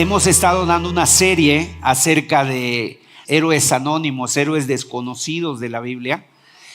Hemos estado dando una serie acerca de héroes anónimos, héroes desconocidos de la Biblia.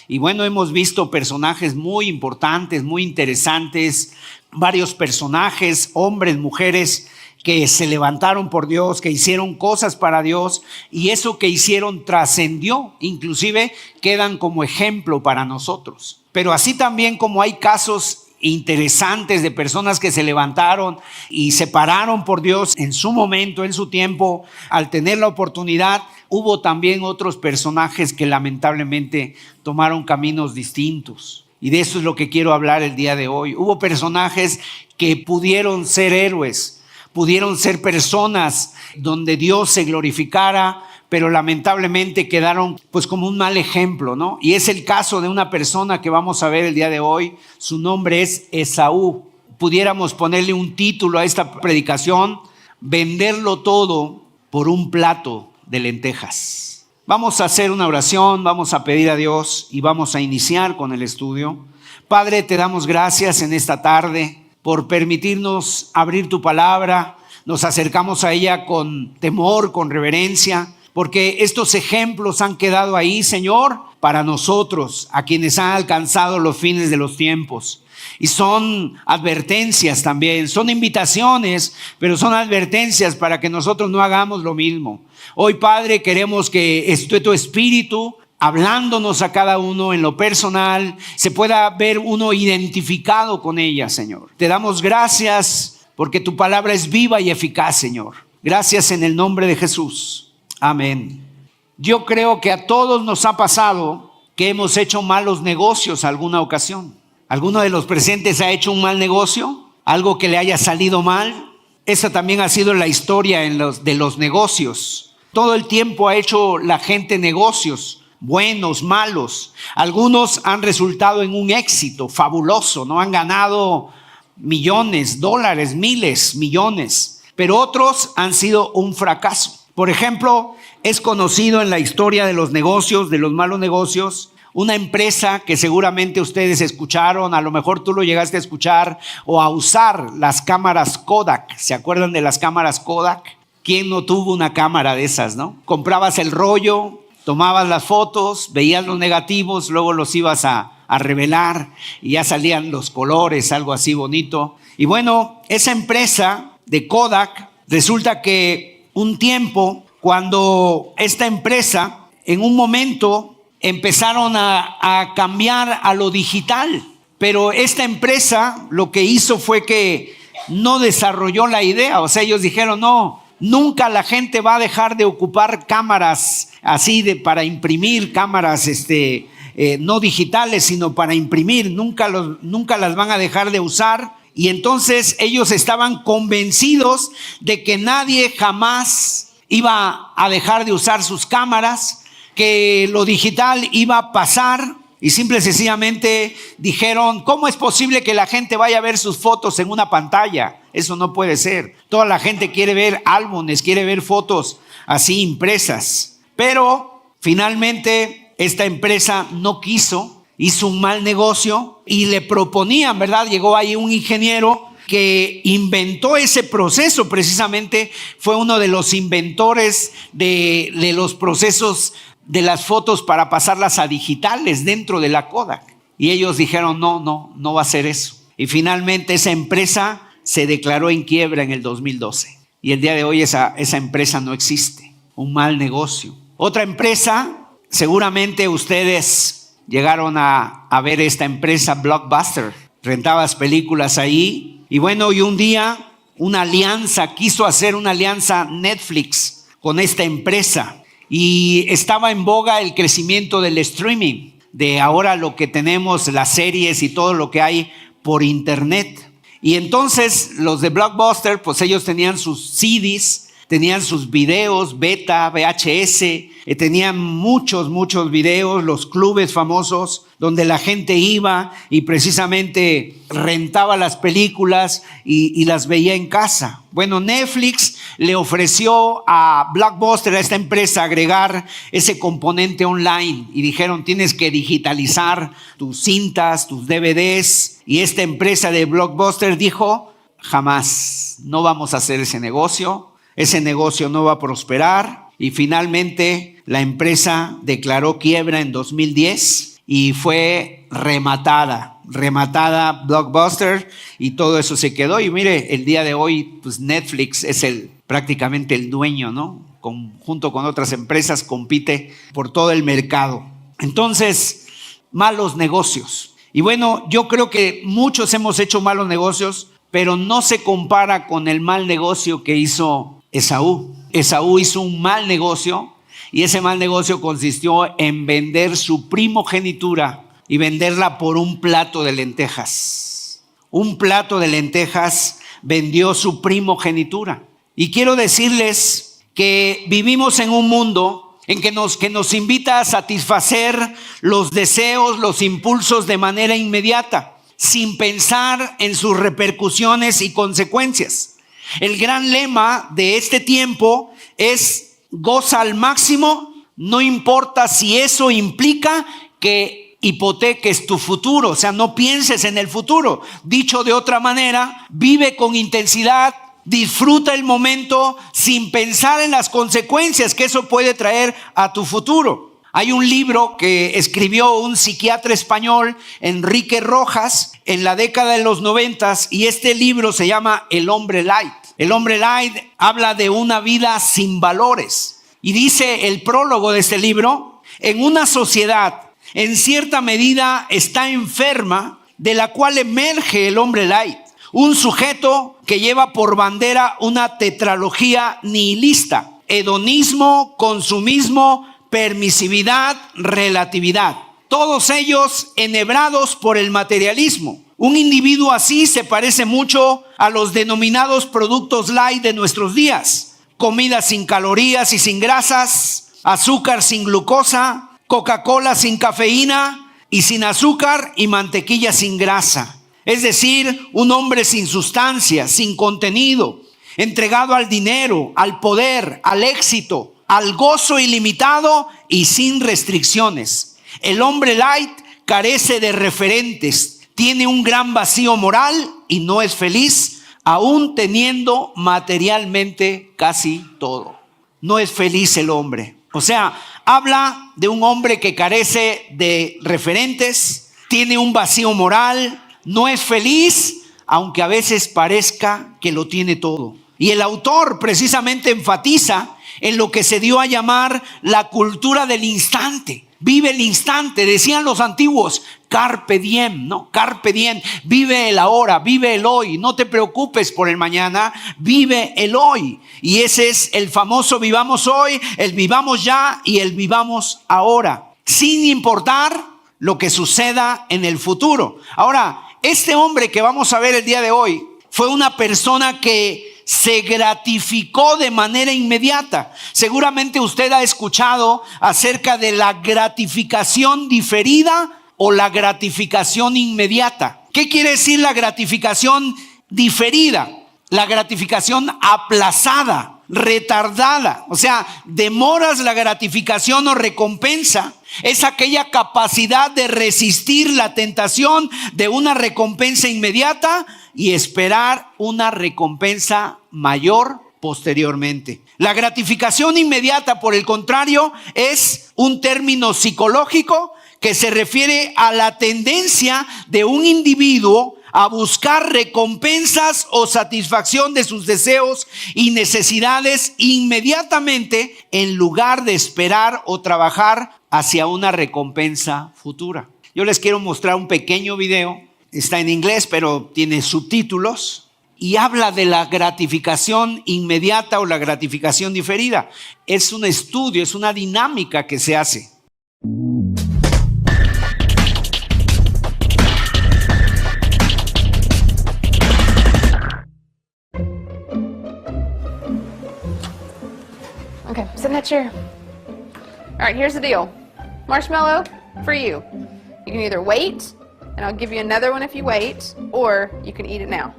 Y bueno, hemos visto personajes muy importantes, muy interesantes, varios personajes, hombres, mujeres, que se levantaron por Dios, que hicieron cosas para Dios, y eso que hicieron trascendió, inclusive quedan como ejemplo para nosotros. Pero así también como hay casos interesantes de personas que se levantaron y se pararon por Dios en su momento, en su tiempo, al tener la oportunidad, hubo también otros personajes que lamentablemente tomaron caminos distintos. Y de eso es lo que quiero hablar el día de hoy. Hubo personajes que pudieron ser héroes, pudieron ser personas donde Dios se glorificara, pero lamentablemente quedaron pues como un mal ejemplo, ¿no? Y es el caso de una persona que vamos a ver el día de hoy. Su nombre es Esaú. Pudiéramos ponerle un título a esta predicación: venderlo todo por un plato de lentejas. Vamos a hacer una oración, vamos a pedir a Dios y vamos a iniciar con el estudio. Padre, te damos gracias en esta tarde por permitirnos abrir tu palabra. Nos acercamos a ella con temor, con reverencia, porque estos ejemplos han quedado ahí, Señor, para nosotros, a quienes han alcanzado los fines de los tiempos. Y son advertencias también, son invitaciones, pero son advertencias para que nosotros no hagamos lo mismo. Hoy, Padre, queremos que tu Espíritu, hablándonos a cada uno en lo personal, se pueda ver uno identificado con ella, Señor. Te damos gracias porque tu palabra es viva y eficaz, Señor. Gracias en el nombre de Jesús. Amén. Yo creo que a todos nos ha pasado que hemos hecho malos negocios alguna ocasión. ¿Alguno de los presentes ha hecho un mal negocio? ¿Algo que le haya salido mal? Esa también ha sido la historia de los negocios. Todo el tiempo ha hecho la gente negocios, buenos, malos. Algunos han resultado en un éxito fabuloso, ¿no? Han ganado millones, dólares, miles, millones. Pero otros han sido un fracaso. Por ejemplo, es conocido en la historia de los negocios, de los malos negocios, una empresa que seguramente ustedes escucharon, a lo mejor tú lo llegaste a escuchar o a usar, las cámaras Kodak. ¿Se acuerdan de las cámaras Kodak? ¿Quién no tuvo una cámara de esas, no? Comprabas el rollo, tomabas las fotos, veías los negativos, luego los ibas a revelar y ya salían los colores, algo así bonito. Y bueno, esa empresa de Kodak, resulta que un tiempo, cuando esta empresa en un momento empezaron a cambiar a lo digital, pero esta empresa lo que hizo fue que no desarrolló la idea. O sea, ellos dijeron: no, nunca la gente va a dejar de ocupar cámaras así para imprimir, cámaras no digitales, sino para imprimir. Nunca las van a dejar de usar. Y entonces ellos estaban convencidos de que nadie jamás iba a dejar de usar sus cámaras, que lo digital iba a pasar, y simple y sencillamente dijeron: ¿cómo es posible que la gente vaya a ver sus fotos en una pantalla? Eso no puede ser. Toda la gente quiere ver álbumes, quiere ver fotos así impresas. Pero finalmente esta empresa no quiso. Hizo un mal negocio y le proponían, ¿verdad? Llegó ahí un ingeniero que inventó ese proceso. Precisamente fue uno de los inventores de los procesos de las fotos para pasarlas a digitales dentro de la Kodak. Y ellos dijeron: no va a ser eso. Y finalmente esa empresa se declaró en quiebra en el 2012. Y el día de hoy esa empresa no existe. Un mal negocio. Otra empresa, seguramente ustedes llegaron a ver esta empresa Blockbuster. Rentabas películas ahí. Y bueno, y un día quiso hacer una alianza Netflix con esta empresa. Y estaba en boga el crecimiento del streaming, de ahora lo que tenemos, las series y todo lo que hay por internet. Y entonces los de Blockbuster, pues ellos tenían sus CDs, tenían sus videos, beta, VHS, tenían muchos videos, los clubes famosos donde la gente iba y precisamente rentaba las películas y las veía en casa. Bueno, Netflix le ofreció a Blockbuster, a esta empresa, agregar ese componente online y dijeron: tienes que digitalizar tus cintas, tus DVDs. Y esta empresa de Blockbuster dijo: jamás, no vamos a hacer ese negocio. ese negocio no va a prosperar y finalmente la empresa declaró quiebra en 2010 y fue rematada Blockbuster y todo eso se quedó. Y mire, el día de hoy pues Netflix es prácticamente el dueño, ¿no? Junto con otras empresas compite por todo el mercado. Entonces, malos negocios. Y bueno, yo creo que muchos hemos hecho malos negocios, pero no se compara con el mal negocio que hizo Esaú. Esaú hizo un mal negocio y ese mal negocio consistió en vender su primogenitura y venderla por un plato de lentejas. Un plato de lentejas vendió su primogenitura. Y quiero decirles que vivimos en un mundo en que nos invita a satisfacer los deseos, los impulsos de manera inmediata, sin pensar en sus repercusiones y consecuencias. El gran lema de este tiempo es: goza al máximo, no importa si eso implica que hipoteques tu futuro, o sea, no pienses en el futuro. Dicho de otra manera, vive con intensidad, disfruta el momento sin pensar en las consecuencias que eso puede traer a tu futuro. Hay un libro que escribió un psiquiatra español, Enrique Rojas, en la década de los 90, y este libro se llama El Hombre Light. El Hombre Light habla de una vida sin valores. Y dice el prólogo de este libro: en una sociedad en cierta medida está enferma, de la cual emerge el hombre light, un sujeto que lleva por bandera una tetralogía nihilista: hedonismo, consumismo, permisividad, relatividad. Todos ellos enhebrados por el materialismo. Un individuo así se parece mucho a los denominados productos light de nuestros días: comida sin calorías y sin grasas, azúcar sin glucosa, Coca-Cola sin cafeína y sin azúcar, y mantequilla sin grasa. Es decir, un hombre sin sustancia, sin contenido, entregado al dinero, al poder, al éxito, al gozo ilimitado y sin restricciones. El hombre light carece de referentes, tiene un gran vacío moral y no es feliz, aún teniendo materialmente casi todo. No es feliz el hombre. O sea, habla de un hombre que carece de referentes, tiene un vacío moral, no es feliz, aunque a veces parezca que lo tiene todo. Y el autor precisamente enfatiza en lo que se dio a llamar la cultura del instante. Vive el instante, decían los antiguos, carpe diem, ¿no? Carpe diem, vive el ahora, vive el hoy, no te preocupes por el mañana, vive el hoy. Y ese es el famoso vivamos hoy, el vivamos ya y el vivamos ahora, sin importar lo que suceda en el futuro. Ahora, este hombre que vamos a ver el día de hoy fue una persona que se gratificó de manera inmediata. Seguramente usted ha escuchado acerca de la gratificación diferida o la gratificación inmediata. ¿Qué quiere decir la gratificación diferida? La gratificación aplazada, retardada. O sea, demoras la gratificación o recompensa. Es aquella capacidad de resistir la tentación de una recompensa inmediata y esperar una recompensa mayor posteriormente. La gratificación inmediata, por el contrario, es un término psicológico que se refiere a la tendencia de un individuo a buscar recompensas o satisfacción de sus deseos y necesidades inmediatamente, en lugar de esperar o trabajar hacia una recompensa futura. Yo les quiero mostrar un pequeño video. Está en inglés, pero tiene subtítulos y habla de la gratificación inmediata o la gratificación diferida. Es un estudio, es una dinámica que se hace. Okay, sit in that chair. All right, here's the deal. Marshmallow for you. You can either wait, and I'll give you another one if you wait, or you can eat it now.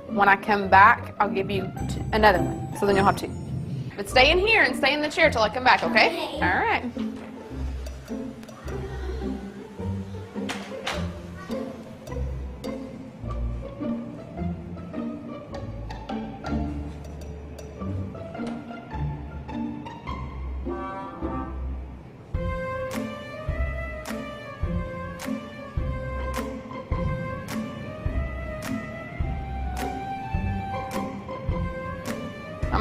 When I come back, I'll give you another one, so then you'll have two. But stay in here and stay in the chair till I come back, okay? All right.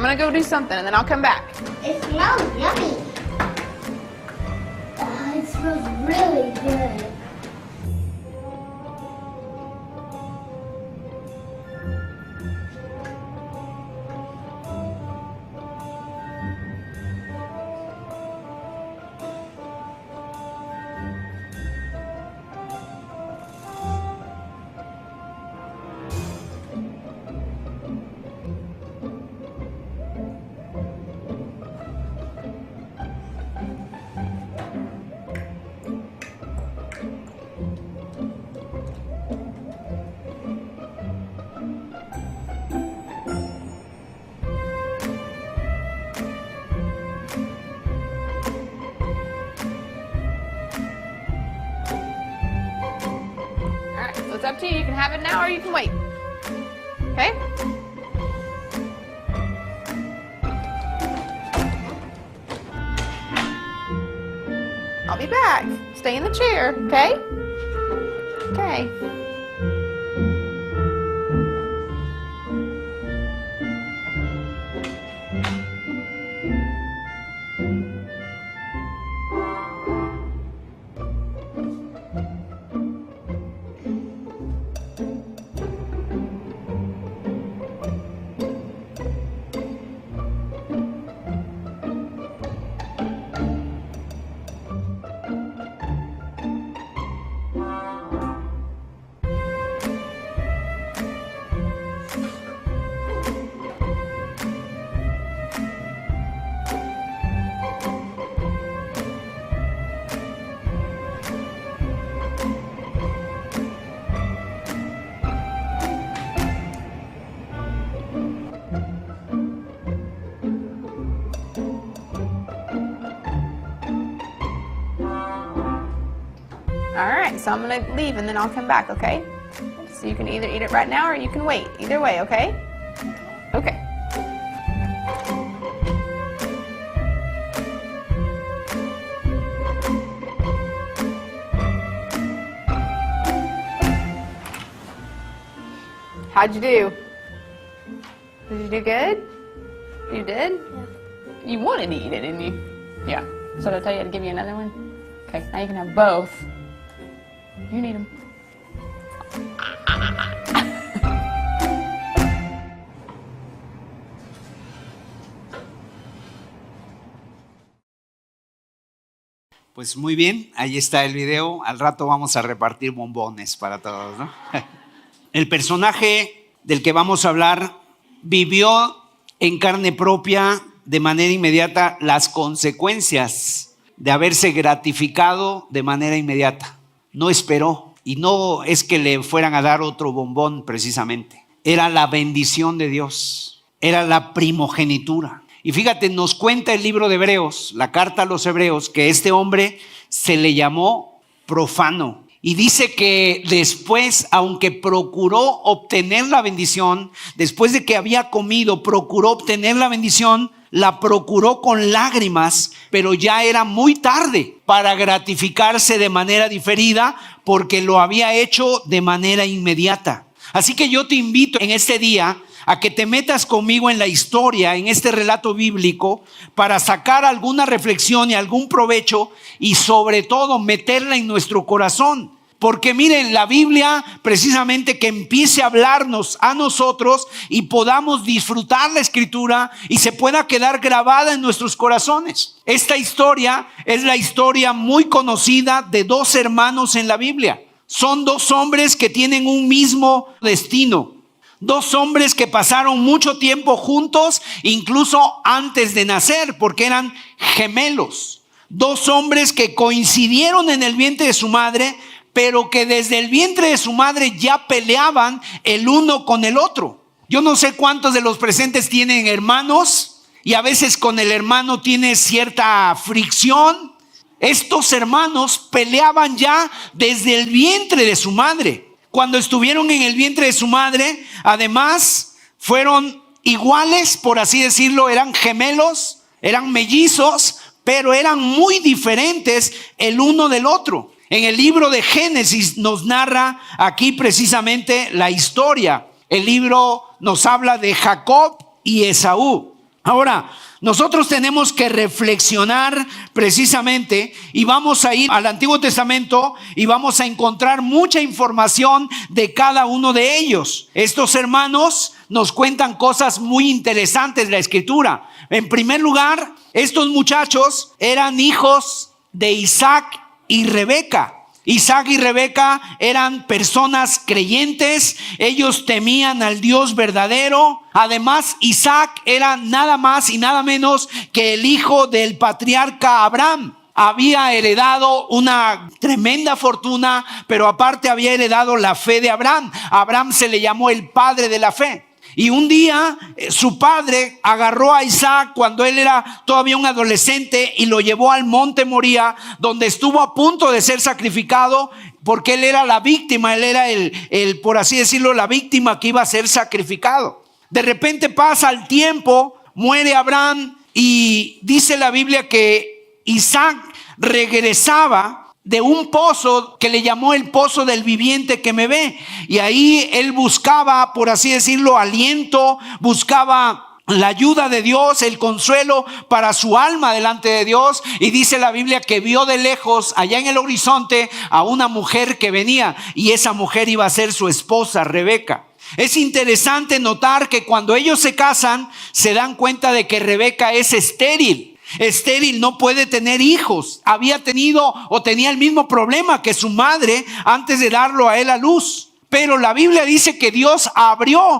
I'm gonna go do something and then I'll come back. It smells yummy. It smells really good. Alright, so it's up to you. You can have it now or you can wait. Okay? I'll be back. Stay in the chair, okay? Okay. Alright, so I'm gonna leave and then I'll come back, okay? So you can either eat it right now or you can wait. Either way, okay? Okay. How'd you do? Did you do good? You did? Yeah. You wanted to eat it, didn't you? Yeah. So did I tell you to give you another one? Okay, now you can have both. You need them. Pues muy bien, ahí está el video. Al rato vamos a repartir bombones para todos, ¿no? El personaje del que vamos a hablar vivió en carne propia de manera inmediata las consecuencias de haberse gratificado de manera inmediata. No esperó, y no es que le fueran a dar otro bombón precisamente. Era la bendición de Dios, era la primogenitura. Y fíjate, nos cuenta el libro de Hebreos, la carta a los Hebreos, que este hombre se le llamó profano. Y dice que después, aunque procuró obtener la bendición, después de que había comido, procuró obtener la bendición, la procuró con lágrimas, pero ya era muy tarde para gratificarse de manera diferida porque lo había hecho de manera inmediata. Así que yo te invito en este día a que te metas conmigo en la historia, en este relato bíblico, para sacar alguna reflexión y algún provecho y sobre todo meterla en nuestro corazón. Porque miren, la Biblia precisamente que empiece a hablarnos a nosotros y podamos disfrutar la escritura y se pueda quedar grabada en nuestros corazones. Esta historia es la historia muy conocida de dos hermanos en la Biblia. Son dos hombres que tienen un mismo destino. Dos hombres que pasaron mucho tiempo juntos, incluso antes de nacer, porque eran gemelos. Dos hombres que coincidieron en el vientre de su madre, pero que desde el vientre de su madre ya peleaban el uno con el otro. Yo no sé cuántos de los presentes tienen hermanos y a veces con el hermano tiene cierta fricción. Estos hermanos peleaban ya desde el vientre de su madre. Cuando estuvieron en el vientre de su madre, además fueron iguales, por así decirlo, eran gemelos, eran mellizos, pero eran muy diferentes el uno del otro. En el libro de Génesis nos narra aquí precisamente la historia. El libro nos habla de Jacob y Esaú. Ahora, nosotros tenemos que reflexionar precisamente y vamos a ir al Antiguo Testamento y vamos a encontrar mucha información de cada uno de ellos. Estos hermanos nos cuentan cosas muy interesantes de la Escritura. En primer lugar, estos muchachos eran hijos de Isaac y Rebeca. Isaac y Rebeca eran personas creyentes, ellos temían al Dios verdadero. Además, Isaac era nada más y nada menos que el hijo del patriarca Abraham. Había heredado una tremenda fortuna, pero aparte había heredado la fe de Abraham. Abraham se le llamó el padre de la fe. Y un día su padre agarró a Isaac cuando él era todavía un adolescente y lo llevó al monte Moría, donde estuvo a punto de ser sacrificado, porque él era la víctima, él era el por así decirlo, la víctima que iba a ser sacrificado. De repente pasa el tiempo, muere Abraham y dice la Biblia que Isaac regresaba de un pozo que le llamó el pozo del viviente que me ve, y ahí él buscaba, por así decirlo, aliento, buscaba la ayuda de Dios, el consuelo para su alma delante de Dios. Y dice la Biblia que vio de lejos, allá en el horizonte, a una mujer que venía, y esa mujer iba a ser su esposa, Rebeca. Es interesante notar que cuando ellos se casan, se dan cuenta de que Rebeca es estéril. Estéril, no puede tener hijos. Había tenido o tenía el mismo problema que su madre antes de darlo a él a luz. Pero la Biblia dice que Dios abrió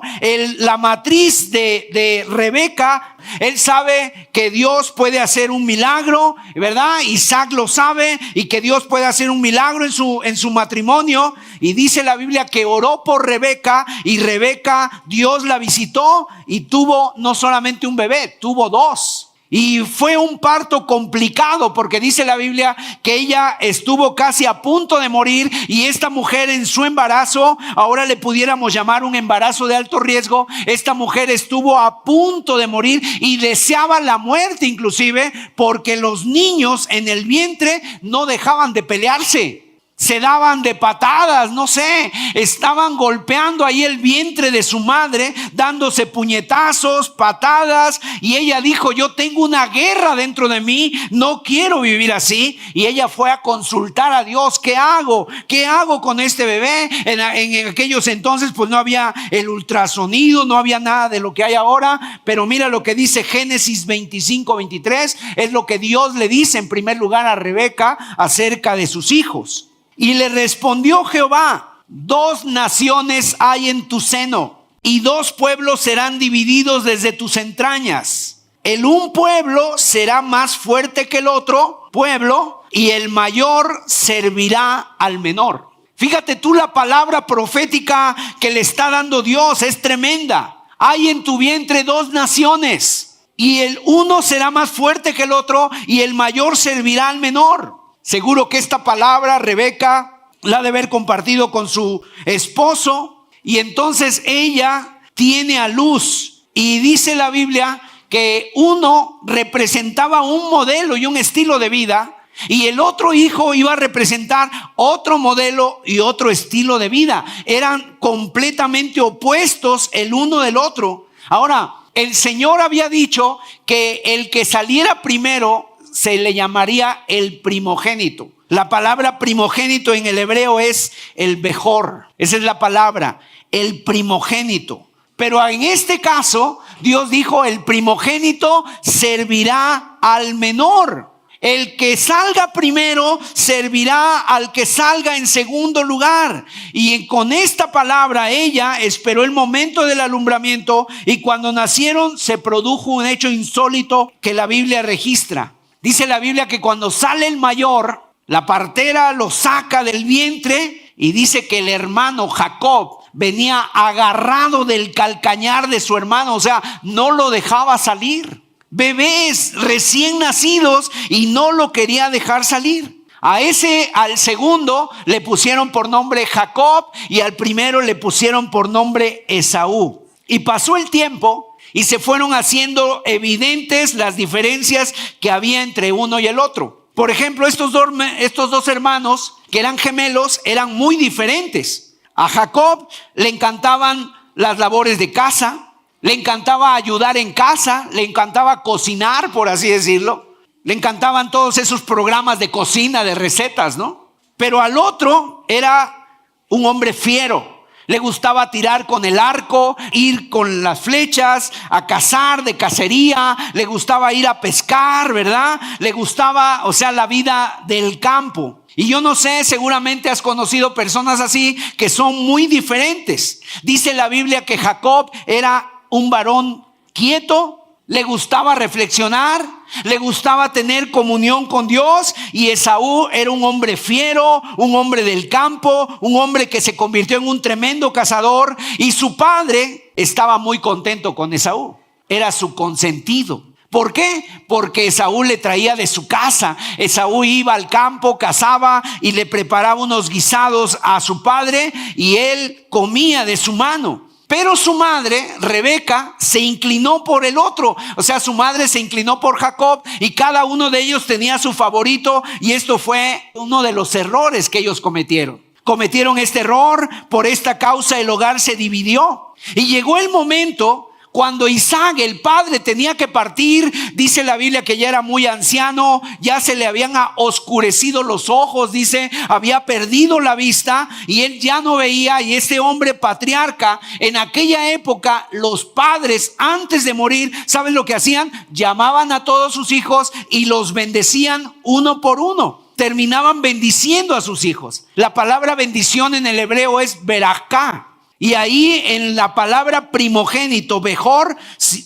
la matriz de Rebeca. Él sabe que Dios puede hacer un milagro, ¿verdad? Isaac lo sabe, y que Dios puede hacer un milagro en su matrimonio. Y dice la Biblia que oró por Rebeca, y Rebeca, Dios la visitó y tuvo no solamente un bebé, tuvo dos. Y fue un parto complicado, porque dice la Biblia que ella estuvo casi a punto de morir, y esta mujer en su embarazo, ahora le pudiéramos llamar un embarazo de alto riesgo, esta mujer estuvo a punto de morir y deseaba la muerte inclusive, porque los niños en el vientre no dejaban de pelearse. Se daban de patadas, no sé, estaban golpeando ahí el vientre de su madre, dándose puñetazos, patadas, y ella dijo: yo tengo una guerra dentro de mí, no quiero vivir así. Y ella fue a consultar a Dios: ¿qué hago? ¿Qué hago con este bebé? En aquellos entonces pues no había el ultrasonido, no había nada de lo que hay ahora, pero mira lo que dice Génesis 25-23, es lo que Dios le dice en primer lugar a Rebeca acerca de sus hijos. Y le respondió Jehová: 2 naciones hay en tu seno, y 2 pueblos serán divididos desde tus entrañas. El un pueblo será más fuerte que el otro pueblo, y el mayor servirá al menor. Fíjate tú, la palabra profética que le está dando Dios es tremenda. Hay en tu vientre 2 naciones, y el uno será más fuerte que el otro, y el mayor servirá al menor. Seguro que esta palabra Rebeca la ha de haber compartido con su esposo, y entonces ella tiene a luz, y dice la Biblia que uno representaba un modelo y un estilo de vida, y el otro hijo iba a representar otro modelo y otro estilo de vida. Eran completamente opuestos el uno del otro. Ahora, el Señor había dicho que el que saliera primero se le llamaría el primogénito. La palabra primogénito en el hebreo es el bejor. Esa es la palabra, el primogénito. Pero en este caso, Dios dijo: el primogénito servirá al menor. El que salga primero servirá al que salga en segundo lugar. Y con esta palabra ella esperó el momento del alumbramiento, y cuando nacieron se produjo un hecho insólito que la Biblia registra. Dice la Biblia que cuando sale el mayor, la partera lo saca del vientre, y dice que el hermano Jacob venía agarrado del calcañar de su hermano, o sea, no lo dejaba salir. Bebés recién nacidos y no lo quería dejar salir. Al segundo le pusieron por nombre Jacob, y al primero le pusieron por nombre Esaú. Y pasó el tiempo, y se fueron haciendo evidentes las diferencias que había entre uno y el otro. Por ejemplo, estos dos hermanos, que eran gemelos, eran muy diferentes. A Jacob le encantaban las labores de casa, le encantaba ayudar en casa, le encantaba cocinar, por así decirlo. Le encantaban todos esos programas de cocina, de recetas, ¿no? Pero al otro era un hombre fiero. Le gustaba tirar con el arco, ir con las flechas, a cazar, de cacería. Le gustaba ir a pescar, ¿verdad? Le gustaba, la vida del campo. Y yo no sé, seguramente has conocido personas así que son muy diferentes. Dice la Biblia que Jacob era un varón quieto, le gustaba reflexionar, le gustaba tener comunión con Dios, y Esaú era un hombre fiero, un hombre del campo, un hombre que se convirtió en un tremendo cazador, y su padre estaba muy contento con Esaú, era su consentido. ¿Por qué? Porque Esaú le traía de su casa. Esaú iba al campo, cazaba y le preparaba unos guisados a su padre y él comía de su mano. Pero su madre, Rebeca, se inclinó por el otro. Su madre se inclinó por Jacob y cada uno de ellos tenía su favorito, y esto fue uno de los errores que ellos cometieron. Cometieron este error, por esta causa el hogar se dividió. Y llegó el momento cuando Isaac, el padre, tenía que partir. Dice la Biblia que ya era muy anciano, ya se le habían oscurecido los ojos, dice, había perdido la vista y él ya no veía. Y este hombre patriarca, en aquella época, los padres antes de morir, ¿saben lo que hacían? Llamaban a todos sus hijos y los bendecían uno por uno. Terminaban bendiciendo a sus hijos. La palabra bendición en el hebreo es beraká. Y ahí en la palabra primogénito, Bejor,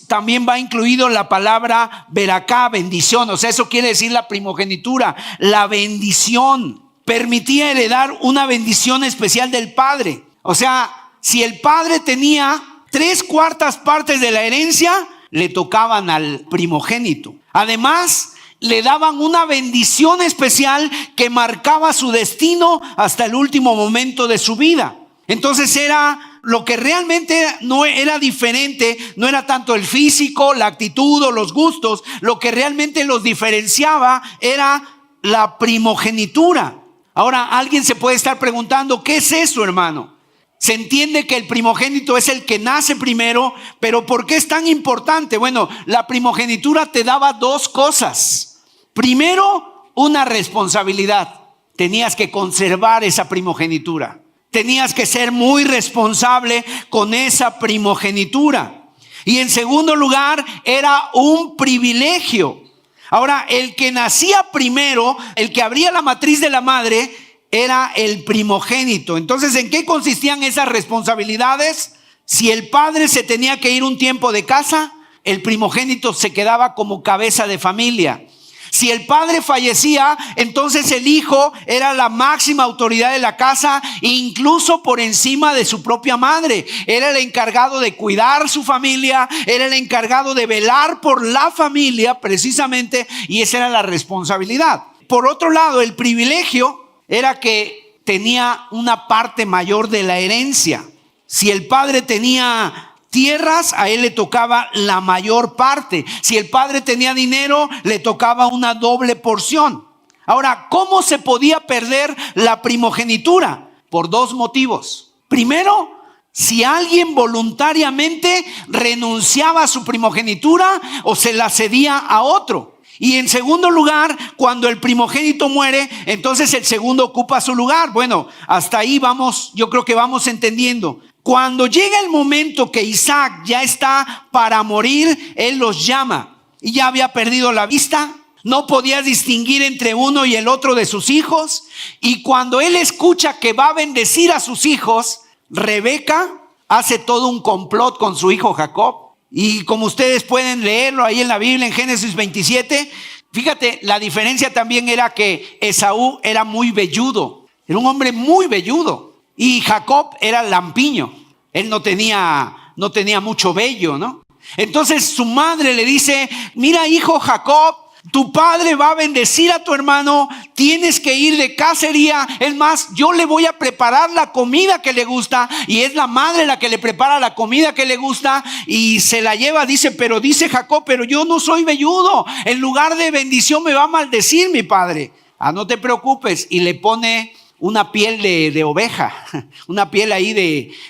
también va incluido la palabra beraká, bendición. Eso quiere decir la primogenitura, la bendición. Permitía heredar una bendición especial del padre. Si el padre tenía 3/4 partes de la herencia, le tocaban al primogénito. Además, le daban una bendición especial que marcaba su destino hasta el último momento de su vida. Entonces era lo que realmente no era diferente, no era tanto el físico, la actitud o los gustos. Lo que realmente los diferenciaba era la primogenitura. Ahora, alguien se puede estar preguntando, ¿qué es eso, hermano? Se entiende que el primogénito es el que nace primero, pero ¿por qué es tan importante? Bueno, la primogenitura te daba 2 cosas. Primero, una responsabilidad. Tenías que conservar esa primogenitura. Tenías que ser muy responsable con esa primogenitura. Y en segundo lugar, era un privilegio. Ahora, el que nacía primero, el que abría la matriz de la madre, era el primogénito. Entonces, ¿en qué consistían esas responsabilidades? Si el padre se tenía que ir un tiempo de casa, el primogénito se quedaba como cabeza de familia. Si el padre fallecía, entonces el hijo era la máxima autoridad de la casa, incluso por encima de su propia madre. Era el encargado de cuidar su familia, era el encargado de velar por la familia precisamente, y esa era la responsabilidad. Por otro lado, el privilegio era que tenía una parte mayor de la herencia. Si el padre tenía tierras, a él le tocaba la mayor parte. Si el padre tenía dinero, le tocaba una doble porción. Ahora, ¿cómo se podía perder la primogenitura? Por 2 motivos. Primero, si alguien voluntariamente renunciaba a su primogenitura o se la cedía a otro. Y en segundo lugar, cuando el primogénito muere, entonces el segundo ocupa su lugar. Bueno, hasta ahí vamos, yo creo que vamos entendiendo. Cuando llega el momento que Isaac ya está para morir, él los llama y ya había perdido la vista, no podía distinguir entre uno y el otro de sus hijos. Y cuando él escucha que va a bendecir a sus hijos, Rebeca hace todo un complot con su hijo Jacob. Y como ustedes pueden leerlo ahí en la Biblia, en Génesis 27, fíjate, la diferencia también era que Esaú era muy velludo, era un hombre muy velludo. Y Jacob era lampiño, él no tenía mucho vello, ¿no? Entonces su madre le dice, mira hijo Jacob, tu padre va a bendecir a tu hermano, tienes que ir de cacería. Es más, yo le voy a preparar la comida que le gusta. Y es la madre la que le prepara la comida que le gusta y se la lleva. Dice, pero dice Jacob, pero yo no soy velludo, en lugar de bendición me va a maldecir mi padre. No te preocupes. Y le pone una piel de oveja, una piel ahí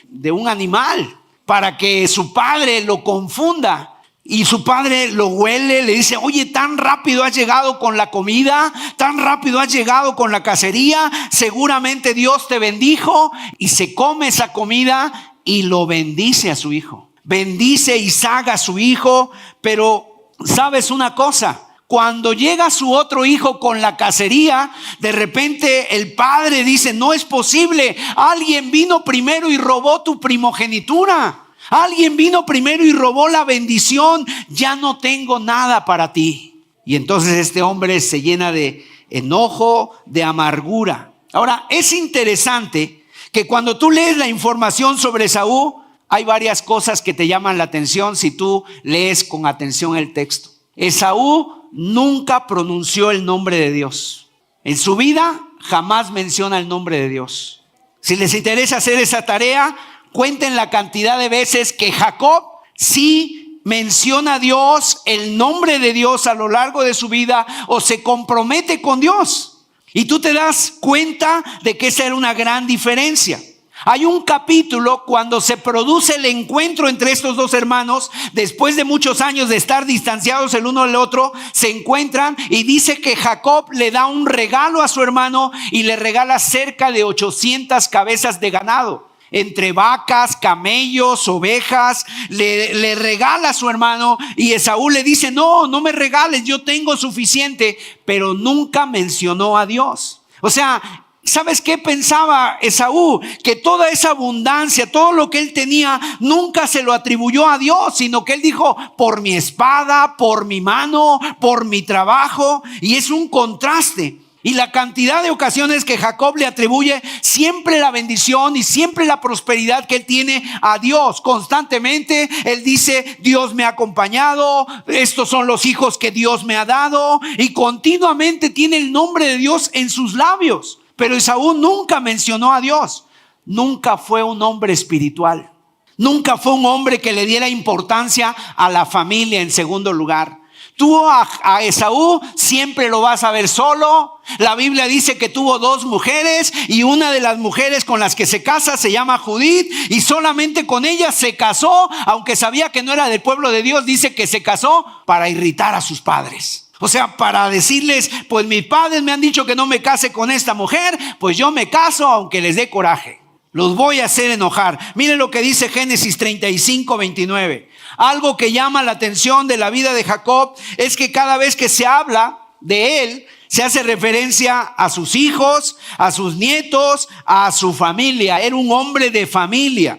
de un animal. para que su padre lo confunda. Y su padre lo huele, le dice, oye, tan rápido has llegado con la comida, tan rápido has llegado con la cacería, seguramente Dios te bendijo. Y se come esa comida y lo bendice a su hijo. Bendice Isaac a su hijo, pero ¿sabes una cosa? Cuando llega su otro hijo con la cacería, de repente el padre dice, no es posible, alguien vino primero y robó tu primogenitura. Alguien vino primero y robó la bendición, ya no tengo nada para ti. Y entonces este hombre se llena de enojo, de amargura. Ahora, es interesante que cuando tú lees la información sobre Esaú, hay varias cosas que te llaman la atención si tú lees con atención el texto. Esaú nunca pronunció el nombre de Dios. En su vida jamás menciona el nombre de Dios. Si les interesa hacer esa tarea, cuenten la cantidad de veces que Jacob sí menciona a Dios, el nombre de Dios a lo largo de su vida, o se compromete con Dios. Y tú te das cuenta de que esa era una gran diferencia. Hay un capítulo cuando se produce el encuentro entre estos dos hermanos, después de muchos años de estar distanciados el uno del otro, se encuentran y dice que Jacob le da un regalo a su hermano y le regala cerca de 800 cabezas de ganado. Entre vacas, camellos, ovejas, le regala a su hermano y Esaú le dice, no me regales, yo tengo suficiente, pero nunca mencionó a Dios. O sea, ¿sabes qué pensaba Esaú? Que toda esa abundancia, todo lo que él tenía, nunca se lo atribuyó a Dios, sino que él dijo, por mi espada, por mi mano, por mi trabajo, y es un contraste. Y la cantidad de ocasiones que Jacob le atribuye siempre la bendición y siempre la prosperidad que él tiene a Dios. Constantemente él dice, Dios me ha acompañado, estos son los hijos que Dios me ha dado. Y continuamente tiene el nombre de Dios en sus labios. Pero Esaú nunca mencionó a Dios. Nunca fue un hombre espiritual. Nunca fue un hombre que le diera importancia a la familia en segundo lugar. Tú a Esaú siempre lo vas a ver solo. La Biblia dice que tuvo 2 mujeres y una de las mujeres con las que se casa se llama Judith y solamente con ella se casó, aunque sabía que no era del pueblo de Dios. Dice que se casó para irritar a sus padres. O sea, para decirles, pues mis padres me han dicho que no me case con esta mujer, pues yo me caso aunque les dé coraje. Los voy a hacer enojar. Miren lo que dice Génesis 35:29. Algo que llama la atención de la vida de Jacob es que cada vez que se habla de él, se hace referencia a sus hijos, a sus nietos, a su familia. Era un hombre de familia.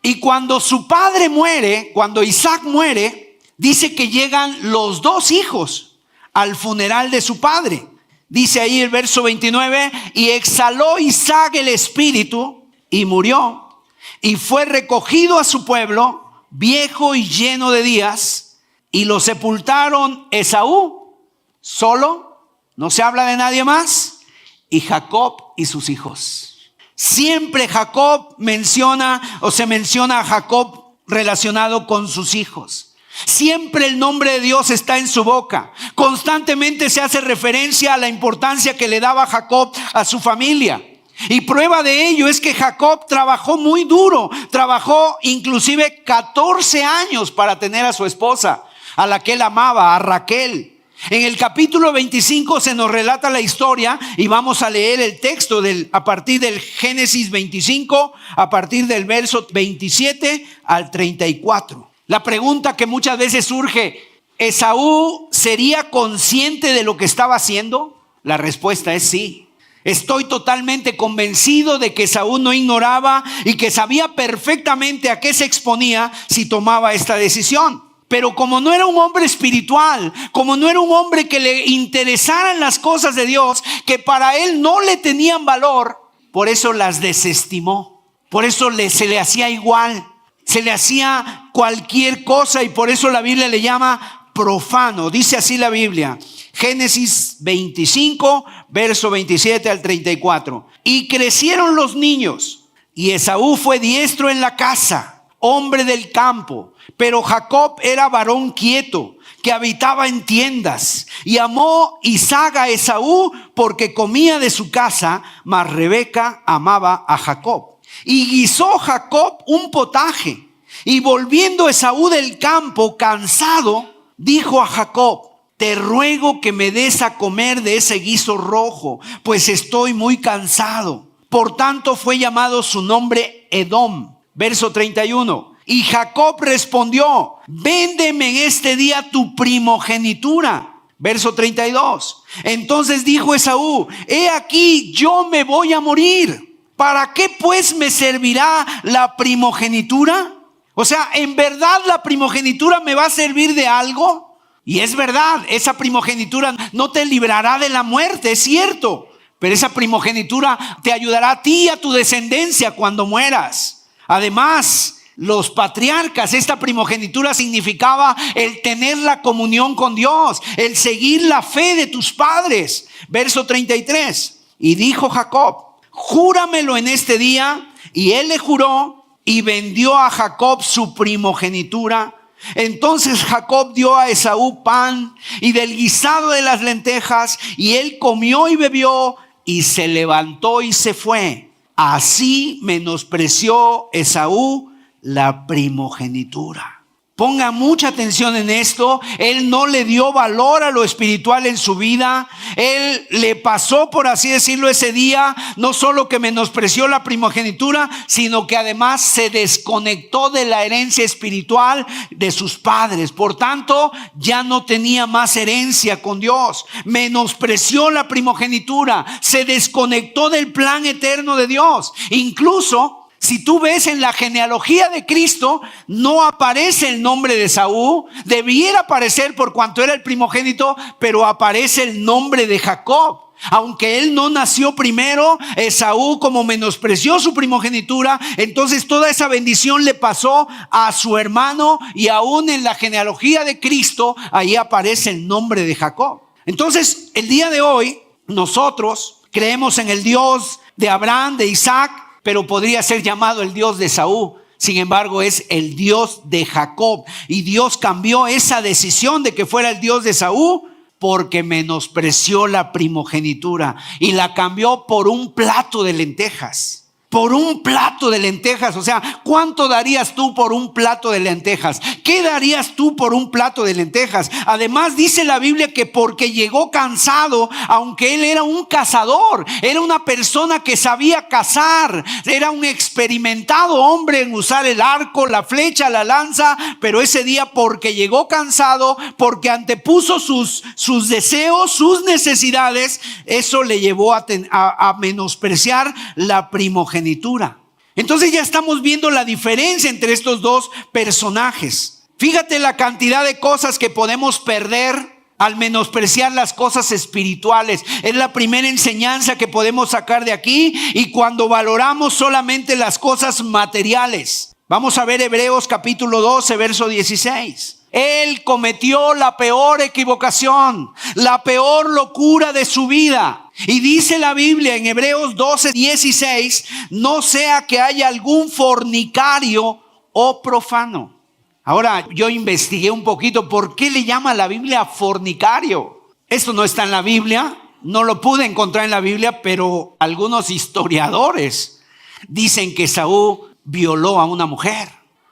Y cuando su padre muere, cuando Isaac muere, dice que llegan los 2 hijos al funeral de su padre. Dice ahí el verso 29, y exhaló Isaac el espíritu y murió, y fue recogido a su pueblo, viejo y lleno de días, y lo sepultaron Esaú solo, no se habla de nadie más, y Jacob y sus hijos. Siempre Jacob se menciona a Jacob relacionado con sus hijos. Siempre el nombre de Dios está en su boca. Constantemente se hace referencia a la importancia que le daba Jacob a su familia. Y prueba de ello es que Jacob trabajó muy duro. Trabajó inclusive 14 años para tener a su esposa, a la que él amaba, a Raquel. En el capítulo 25 se nos relata la historia y vamos a leer el texto a partir del Génesis 25, a partir del verso 27 al 34. La pregunta que muchas veces surge, ¿Esaú sería consciente de lo que estaba haciendo? La respuesta es sí. Estoy totalmente convencido de que Esaú no ignoraba y que sabía perfectamente a qué se exponía si tomaba esta decisión. Pero como no era un hombre espiritual, como no era un hombre que le interesaran las cosas de Dios, que para él no le tenían valor, por eso las desestimó. Por eso se le hacía igual, se le hacía cualquier cosa y por eso la Biblia le llama profano. Dice así la Biblia, Génesis 25, verso 27 al 34. Y crecieron los niños, y Esaú fue diestro en la casa, hombre del campo, pero Jacob era varón quieto, que habitaba en tiendas. Y amó Isaac a Esaú porque comía de su casa, mas Rebeca amaba a Jacob. Y guisó Jacob un potaje, Y volviendo Esaú del campo, cansado, dijo a Jacob: te ruego que me des a comer de ese guiso rojo, pues estoy muy cansado. Por tanto fue llamado su nombre Edom. Verso 31. Y Jacob respondió: véndeme en este día tu primogenitura. Verso 32. Entonces dijo Esaú: he aquí, yo me voy a morir. ¿Para qué pues me servirá la primogenitura? O sea, ¿en verdad la primogenitura me va a servir de algo? Y es verdad, esa primogenitura no te librará de la muerte, es cierto. Pero esa primogenitura te ayudará a ti y a tu descendencia cuando mueras. Además, los patriarcas, esta primogenitura significaba el tener la comunión con Dios, el seguir la fe de tus padres. Verso 33. Y dijo Jacob: júramelo en este día. Y él le juró y vendió a Jacob su primogenitura. Entonces Jacob dio a Esaú pan y del guisado de las lentejas, y él comió y bebió y se levantó y se fue. Así menospreció Esaú la primogenitura. Ponga mucha atención en esto. Él no le dio valor a lo espiritual en su vida. Él le pasó, por así decirlo, ese día. No solo que menospreció la primogenitura, sino que además se desconectó de la herencia espiritual de sus padres. Por tanto, ya no tenía más herencia con Dios. Menospreció la primogenitura. Se desconectó del plan eterno de Dios. Incluso, si tú ves en la genealogía de Cristo, no aparece el nombre de Esaú. Debiera aparecer por cuanto era el primogénito, pero aparece el nombre de Jacob. Aunque él no nació primero, Esaú, como menospreció su primogenitura, entonces toda esa bendición le pasó a su hermano, y aún en la genealogía de Cristo, ahí aparece el nombre de Jacob. Entonces, el día de hoy, nosotros creemos en el Dios de Abraham, de Isaac, pero podría ser llamado el Dios de Esaú. Sin embargo, es el Dios de Jacob. Y Dios cambió esa decisión de que fuera el Dios de Esaú porque menospreció la primogenitura y la cambió por un plato de lentejas. Por un plato de lentejas. O sea, ¿cuánto darías tú por un plato de lentejas? ¿Qué darías tú por un plato de lentejas? Además dice la Biblia que porque llegó cansado, aunque él era un cazador, era una persona que sabía cazar, era un experimentado hombre en usar el arco, la flecha, la lanza, pero ese día porque llegó cansado, porque antepuso sus deseos, sus necesidades, eso le llevó a menospreciar la primogenitura. Entonces ya estamos viendo la diferencia entre estos dos personajes. Fíjate la cantidad de cosas que podemos perder al menospreciar las cosas espirituales. Es la primera enseñanza que podemos sacar de aquí. Y cuando valoramos solamente las cosas materiales, vamos a ver Hebreos capítulo 12, verso 16. Él cometió la peor equivocación, la peor locura de su vida. Y dice la Biblia en Hebreos 12, 16, no sea que haya algún fornicario o profano. Ahora, yo investigué un poquito por qué le llama la Biblia fornicario. Esto no está en la Biblia, no lo pude encontrar en la Biblia, pero algunos historiadores dicen que Esaú violó a una mujer.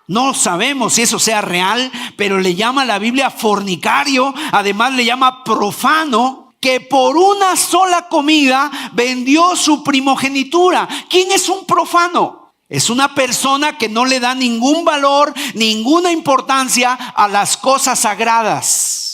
No sabemos si eso sea real, pero le llama la Biblia fornicario, además le llama profano, que por una sola comida vendió su primogenitura. ¿Quién es un profano? Es una persona que no le da ningún valor, ninguna importancia a las cosas sagradas.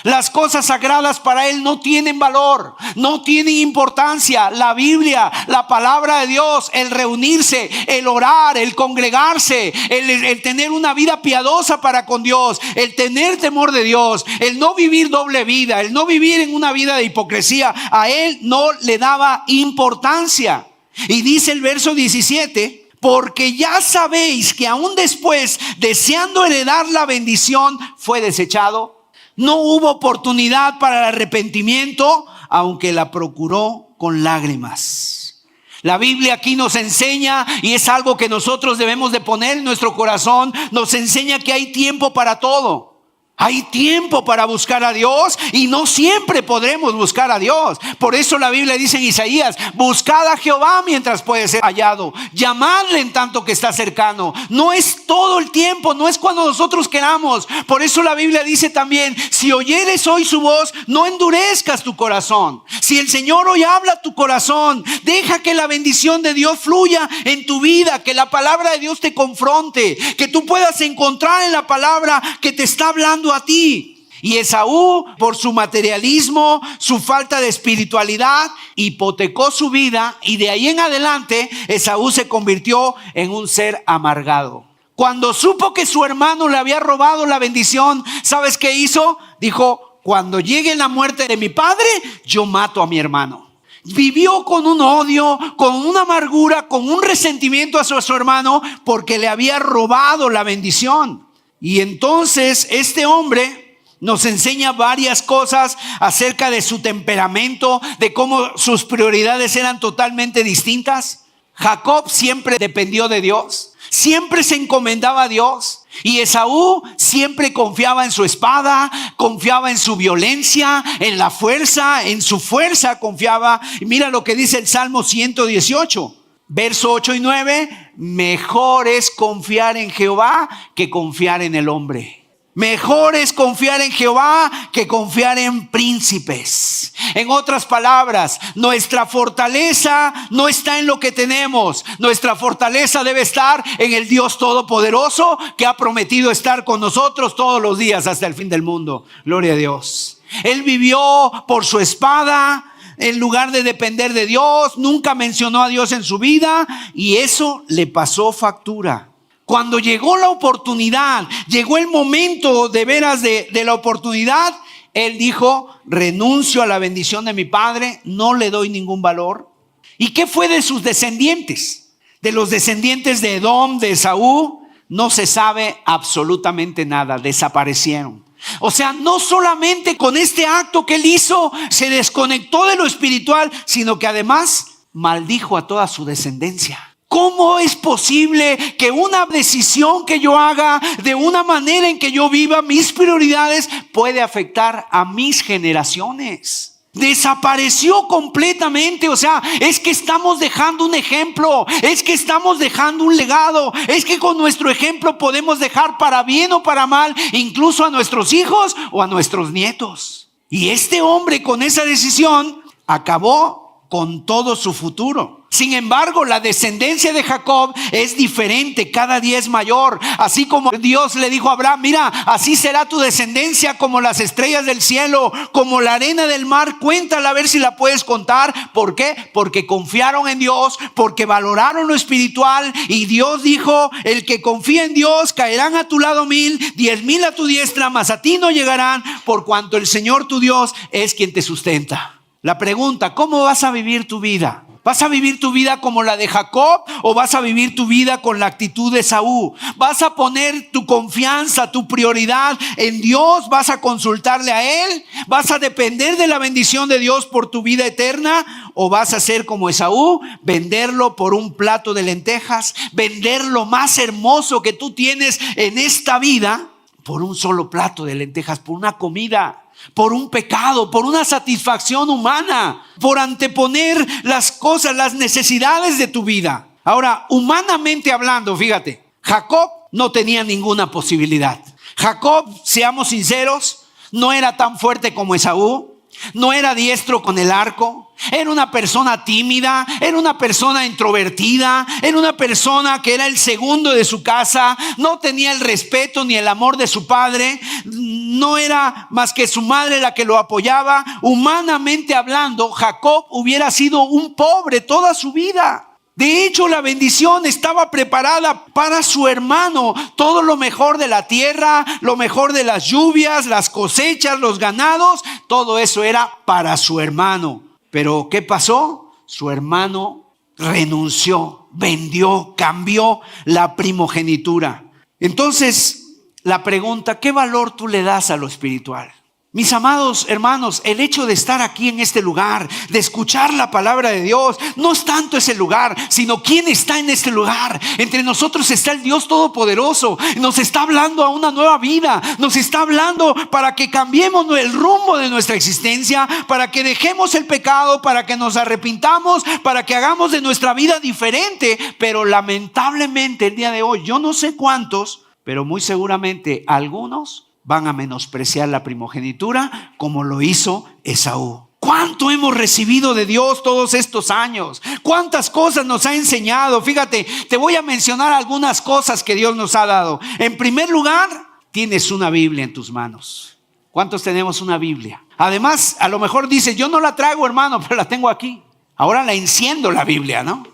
Las cosas sagradas para él no tienen valor, no tienen importancia. La Biblia, la palabra de Dios, el reunirse, el orar, el congregarse, el tener una vida piadosa para con Dios, el tener temor de Dios, el no vivir doble vida, el no vivir en una vida de hipocresía, a él no le daba importancia. Y dice el verso 17, porque ya sabéis que aún después, deseando heredar la bendición, fue desechado. No hubo oportunidad para el arrepentimiento, aunque la procuró con lágrimas. La Biblia aquí nos enseña, y es algo que nosotros debemos de poner en nuestro corazón, nos enseña que hay tiempo para todo. Hay tiempo para buscar a Dios y no siempre podremos buscar a Dios. Por eso la Biblia dice en Isaías: buscad a Jehová mientras puede ser hallado, llamadle en tanto que está cercano. No es todo el tiempo, no es cuando nosotros queramos. Por eso la Biblia dice también: si oyeres hoy su voz, no endurezcas tu corazón. Si el Señor hoy habla a tu corazón, deja que la bendición de Dios fluya en tu vida, que la palabra de Dios te confronte, que tú puedas encontrar en la palabra que te está hablando a ti. Y Esaú, por su materialismo, su falta de espiritualidad, hipotecó su vida, y de ahí en adelante Esaú se convirtió en un ser amargado. Cuando supo que su hermano le había robado la bendición, ¿sabes qué hizo? Dijo: cuando llegue la muerte de mi padre, yo mato a mi hermano. Vivió con un odio, con una amargura, con un resentimiento hacia su hermano porque le había robado la bendición. Y entonces este hombre nos enseña varias cosas acerca de su temperamento, de cómo sus prioridades eran totalmente distintas. Jacob siempre dependió de Dios, siempre se encomendaba a Dios. Y Esaú siempre confiaba en su espada, confiaba en su violencia, en la fuerza, en su fuerza confiaba. Y mira lo que dice el Salmo 118, verso 8 y 9: mejor es confiar en Jehová que confiar en el hombre. Mejor es confiar en Jehová que confiar en príncipes. En otras palabras, nuestra fortaleza no está en lo que tenemos. Nuestra fortaleza debe estar en el Dios Todopoderoso, que ha prometido estar con nosotros todos los días hasta el fin del mundo. Gloria a Dios. Él vivió por su espada en lugar de depender de Dios. Nunca mencionó a Dios en su vida, y eso le pasó factura. Cuando llegó la oportunidad, llegó el momento de veras de la oportunidad, él dijo: renuncio a la bendición de mi padre, no le doy ningún valor. ¿Y qué fue de sus descendientes? De los descendientes de Edom, de Esaú, no se sabe absolutamente nada, desaparecieron. O sea, no solamente con este acto que él hizo se desconectó de lo espiritual, sino que además maldijo a toda su descendencia. ¿Cómo es posible que una decisión que yo haga, de una manera en que yo viva, mis prioridades, puede afectar a mis generaciones? Desapareció completamente. O sea, es que estamos dejando un ejemplo, es que estamos dejando un legado, es que con nuestro ejemplo podemos dejar para bien o para mal, incluso a nuestros hijos o a nuestros nietos. Y este hombre, con esa decisión, acabó con todo su futuro. Sin embargo, la descendencia de Jacob es diferente, cada día es mayor. Así como Dios le dijo a Abraham: mira, así será tu descendencia como las estrellas del cielo, como la arena del mar, cuéntala a ver si la puedes contar. ¿Por qué? Porque confiaron en Dios, porque valoraron lo espiritual. Y Dios dijo: el que confía en Dios, caerán a tu lado 1000, 10,000 a tu diestra, mas a ti no llegarán, por cuanto el Señor tu Dios es quien te sustenta. La pregunta: ¿cómo vas a vivir tu vida? ¿Vas a vivir tu vida como la de Jacob o vas a vivir tu vida con la actitud de Esaú? ¿Vas a poner tu confianza, tu prioridad en Dios? ¿Vas a consultarle a Él? ¿Vas a depender de la bendición de Dios por tu vida eterna? ¿O vas a ser como Esaú, venderlo por un plato de lentejas, vender lo más hermoso que tú tienes en esta vida por un solo plato de lentejas, por una comida? Por un pecado, por una satisfacción humana, por anteponer las cosas, las necesidades de tu vida. Ahora, humanamente hablando, fíjate, Jacob no tenía ninguna posibilidad. Jacob, seamos sinceros, no era tan fuerte como Esaú, no era diestro con el arco, era una persona tímida, era una persona introvertida, era una persona que era el segundo de su casa, no tenía el respeto ni el amor de su padre, no era más que su madre la que lo apoyaba. Humanamente hablando, Jacob hubiera sido un pobre toda su vida. De hecho, la bendición estaba preparada para su hermano. Todo lo mejor de la tierra, lo mejor de las lluvias, las cosechas, los ganados, todo eso era para su hermano. Pero ¿qué pasó? Su hermano renunció, vendió, cambió la primogenitura. Entonces, la pregunta: ¿qué valor tú le das a lo espiritual? Mis amados hermanos, el hecho de estar aquí en este lugar, de escuchar la palabra de Dios, no es tanto ese lugar, sino quién está en este lugar. Entre nosotros está el Dios Todopoderoso. Nos está hablando a una nueva vida. Nos está hablando para que cambiemos el rumbo de nuestra existencia, para que dejemos el pecado, para que nos arrepintamos, para que hagamos de nuestra vida diferente. Pero lamentablemente el día de hoy, yo no sé cuántos, pero muy seguramente algunos van a menospreciar la primogenitura como lo hizo Esaú. ¿Cuánto hemos recibido de Dios todos estos años? ¿Cuántas cosas nos ha enseñado? Fíjate, te voy a mencionar algunas cosas que Dios nos ha dado. En primer lugar, tienes una Biblia en tus manos. ¿Cuántos tenemos una Biblia? Además, a lo mejor dices, yo no la traigo, hermano, pero la tengo aquí. Ahora la enciendo la Biblia, ¿no?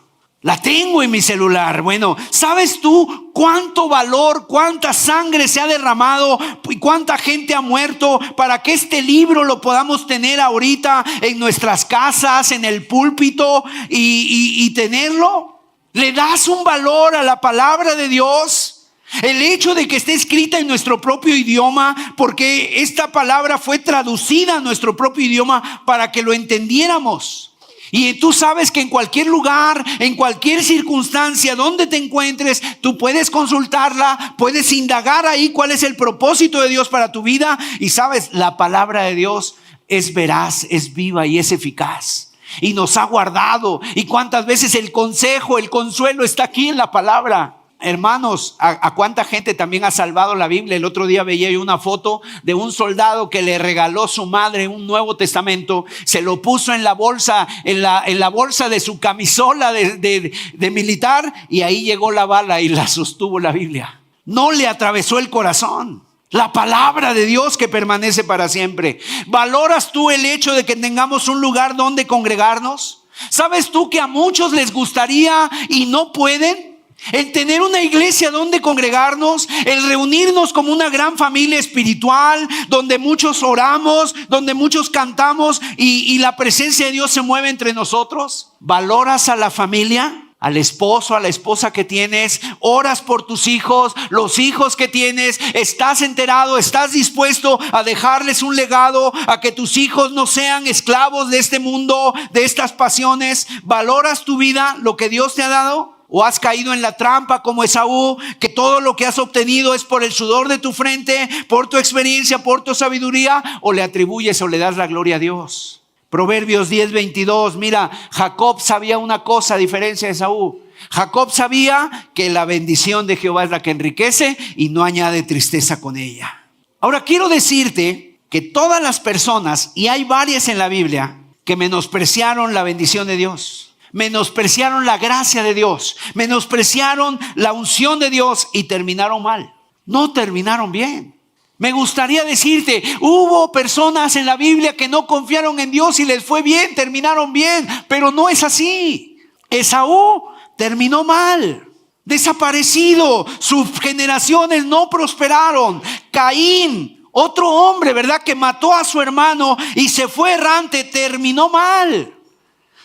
La tengo en mi celular. Bueno, ¿sabes tú cuánto valor, cuánta sangre se ha derramado y cuánta gente ha muerto para que este libro lo podamos tener ahorita en nuestras casas, en el púlpito y tenerlo? ¿Le das un valor a la palabra de Dios? El hecho de que esté escrita en nuestro propio idioma, porque esta palabra fue traducida a nuestro propio idioma para que lo entendiéramos. Y tú sabes que en cualquier lugar, en cualquier circunstancia donde te encuentres, tú puedes consultarla, puedes indagar ahí cuál es el propósito de Dios para tu vida. Y sabes, la palabra de Dios es veraz, es viva y es eficaz. Y nos ha guardado. Y cuántas veces el consejo, el consuelo está aquí en la palabra. Hermanos, ¿a cuánta gente también ha salvado la Biblia? El otro día veía yo una foto de un soldado que le regaló su madre un Nuevo Testamento. Se lo puso en la bolsa, en la bolsa de su camisola de militar, y ahí llegó la bala y la sostuvo la Biblia. No le atravesó el corazón. La palabra de Dios que permanece para siempre. ¿Valoras tú el hecho de que tengamos un lugar donde congregarnos? ¿Sabes tú que a muchos les gustaría y no pueden? El tener una iglesia donde congregarnos, el reunirnos como una gran familia espiritual, donde muchos oramos, donde muchos cantamos y la presencia de Dios se mueve entre nosotros. ¿Valoras a la familia? Al esposo, a la esposa que tienes, oras por tus hijos, los hijos que tienes, estás enterado, estás dispuesto a dejarles un legado, a que tus hijos no sean esclavos de este mundo, de estas pasiones. ¿Valoras tu vida, lo que Dios te ha dado? ¿O has caído en la trampa como Esaú, que todo lo que has obtenido es por el sudor de tu frente, por tu experiencia, por tu sabiduría? ¿O le atribuyes o le das la gloria a Dios? Proverbios 10:22, mira, Jacob sabía una cosa a diferencia de Esaú. Jacob sabía que la bendición de Jehová es la que enriquece y no añade tristeza con ella. Ahora quiero decirte que todas las personas, y hay varias en la Biblia, que menospreciaron la bendición de Dios. Menospreciaron la gracia de Dios, menospreciaron la unción de Dios y terminaron mal. No terminaron bien. Me gustaría decirte, hubo personas en la Biblia que no confiaron en Dios y les fue bien, terminaron bien, pero no es así. Esaú terminó mal, desaparecido, sus generaciones no prosperaron. Caín, otro hombre, ¿verdad?, que mató a su hermano y se fue errante, terminó mal,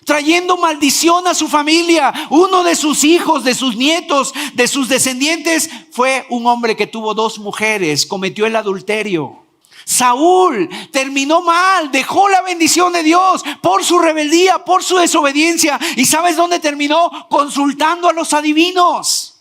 trayendo maldición a su familia. Uno de sus hijos, de sus nietos, de sus descendientes fue un hombre que tuvo 2 mujeres, cometió el adulterio. Saúl terminó mal, dejó la bendición de Dios por su rebeldía, por su desobediencia. ¿Y sabes dónde terminó? Consultando a los adivinos,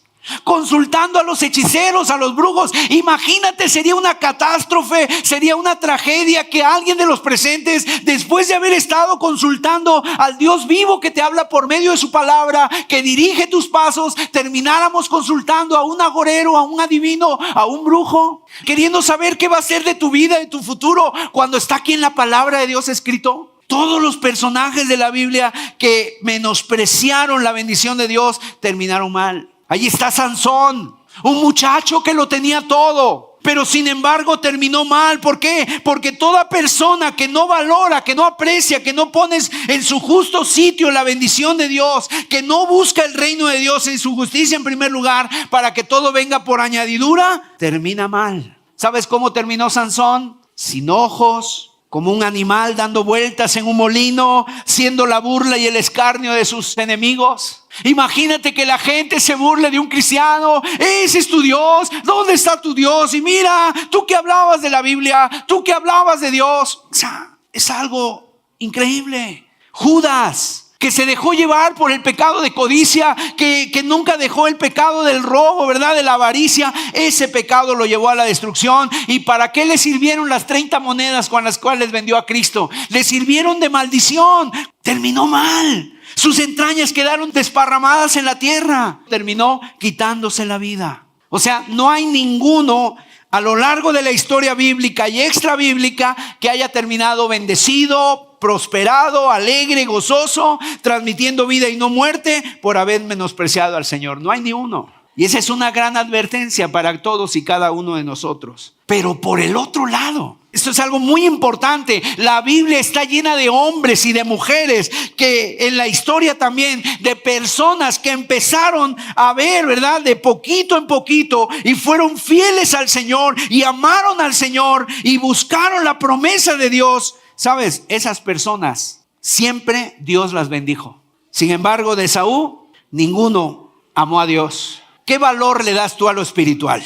consultando a los hechiceros, a los brujos. Imagínate, sería una catástrofe, sería una tragedia que alguien de los presentes, después de haber estado consultando al Dios vivo que te habla por medio de su palabra, que dirige tus pasos, termináramos consultando a un agorero, a un adivino, a un brujo, queriendo saber qué va a ser de tu vida, de tu futuro, cuando está aquí en la palabra de Dios escrito. Todos los personajes de la Biblia que menospreciaron la bendición de Dios terminaron mal. Ahí está Sansón, un muchacho que lo tenía todo, pero sin embargo terminó mal. ¿Por qué? Porque toda persona que no valora, que no aprecia, que no pones en su justo sitio la bendición de Dios, que no busca el reino de Dios en su justicia en primer lugar, para que todo venga por añadidura, termina mal. ¿Sabes cómo terminó Sansón? Sin ojos, como un animal dando vueltas en un molino, siendo la burla y el escarnio de sus enemigos. Imagínate que la gente se burle de un cristiano. Ese es tu Dios. ¿Dónde está tu Dios? Y mira, tú que hablabas de la Biblia, tú que hablabas de Dios. O sea, es algo increíble. Judas, que se dejó llevar por el pecado de codicia, que nunca dejó el pecado del robo, ¿verdad? De la avaricia. Ese pecado lo llevó a la destrucción. ¿Y para qué le sirvieron las 30 monedas con las cuales vendió a Cristo? Le sirvieron de maldición. Terminó mal. Sus entrañas quedaron desparramadas en la tierra. Terminó quitándose la vida. O sea, no hay ninguno a lo largo de la historia bíblica y extra bíblica que haya terminado bendecido, prosperado, alegre, gozoso, transmitiendo vida y no muerte por haber menospreciado al Señor. No hay ni uno. Y esa es una gran advertencia para todos y cada uno de nosotros. Pero por el otro lado, esto es algo muy importante. La Biblia está llena de hombres y de mujeres que en la historia también, de personas que empezaron a ver, ¿verdad? De poquito en poquito y fueron fieles al Señor y amaron al Señor y buscaron la promesa de Dios. ¿Sabes? Esas personas siempre Dios las bendijo. Sin embargo, de Esaú, ninguno amó a Dios. ¿Qué valor le das tú a lo espiritual?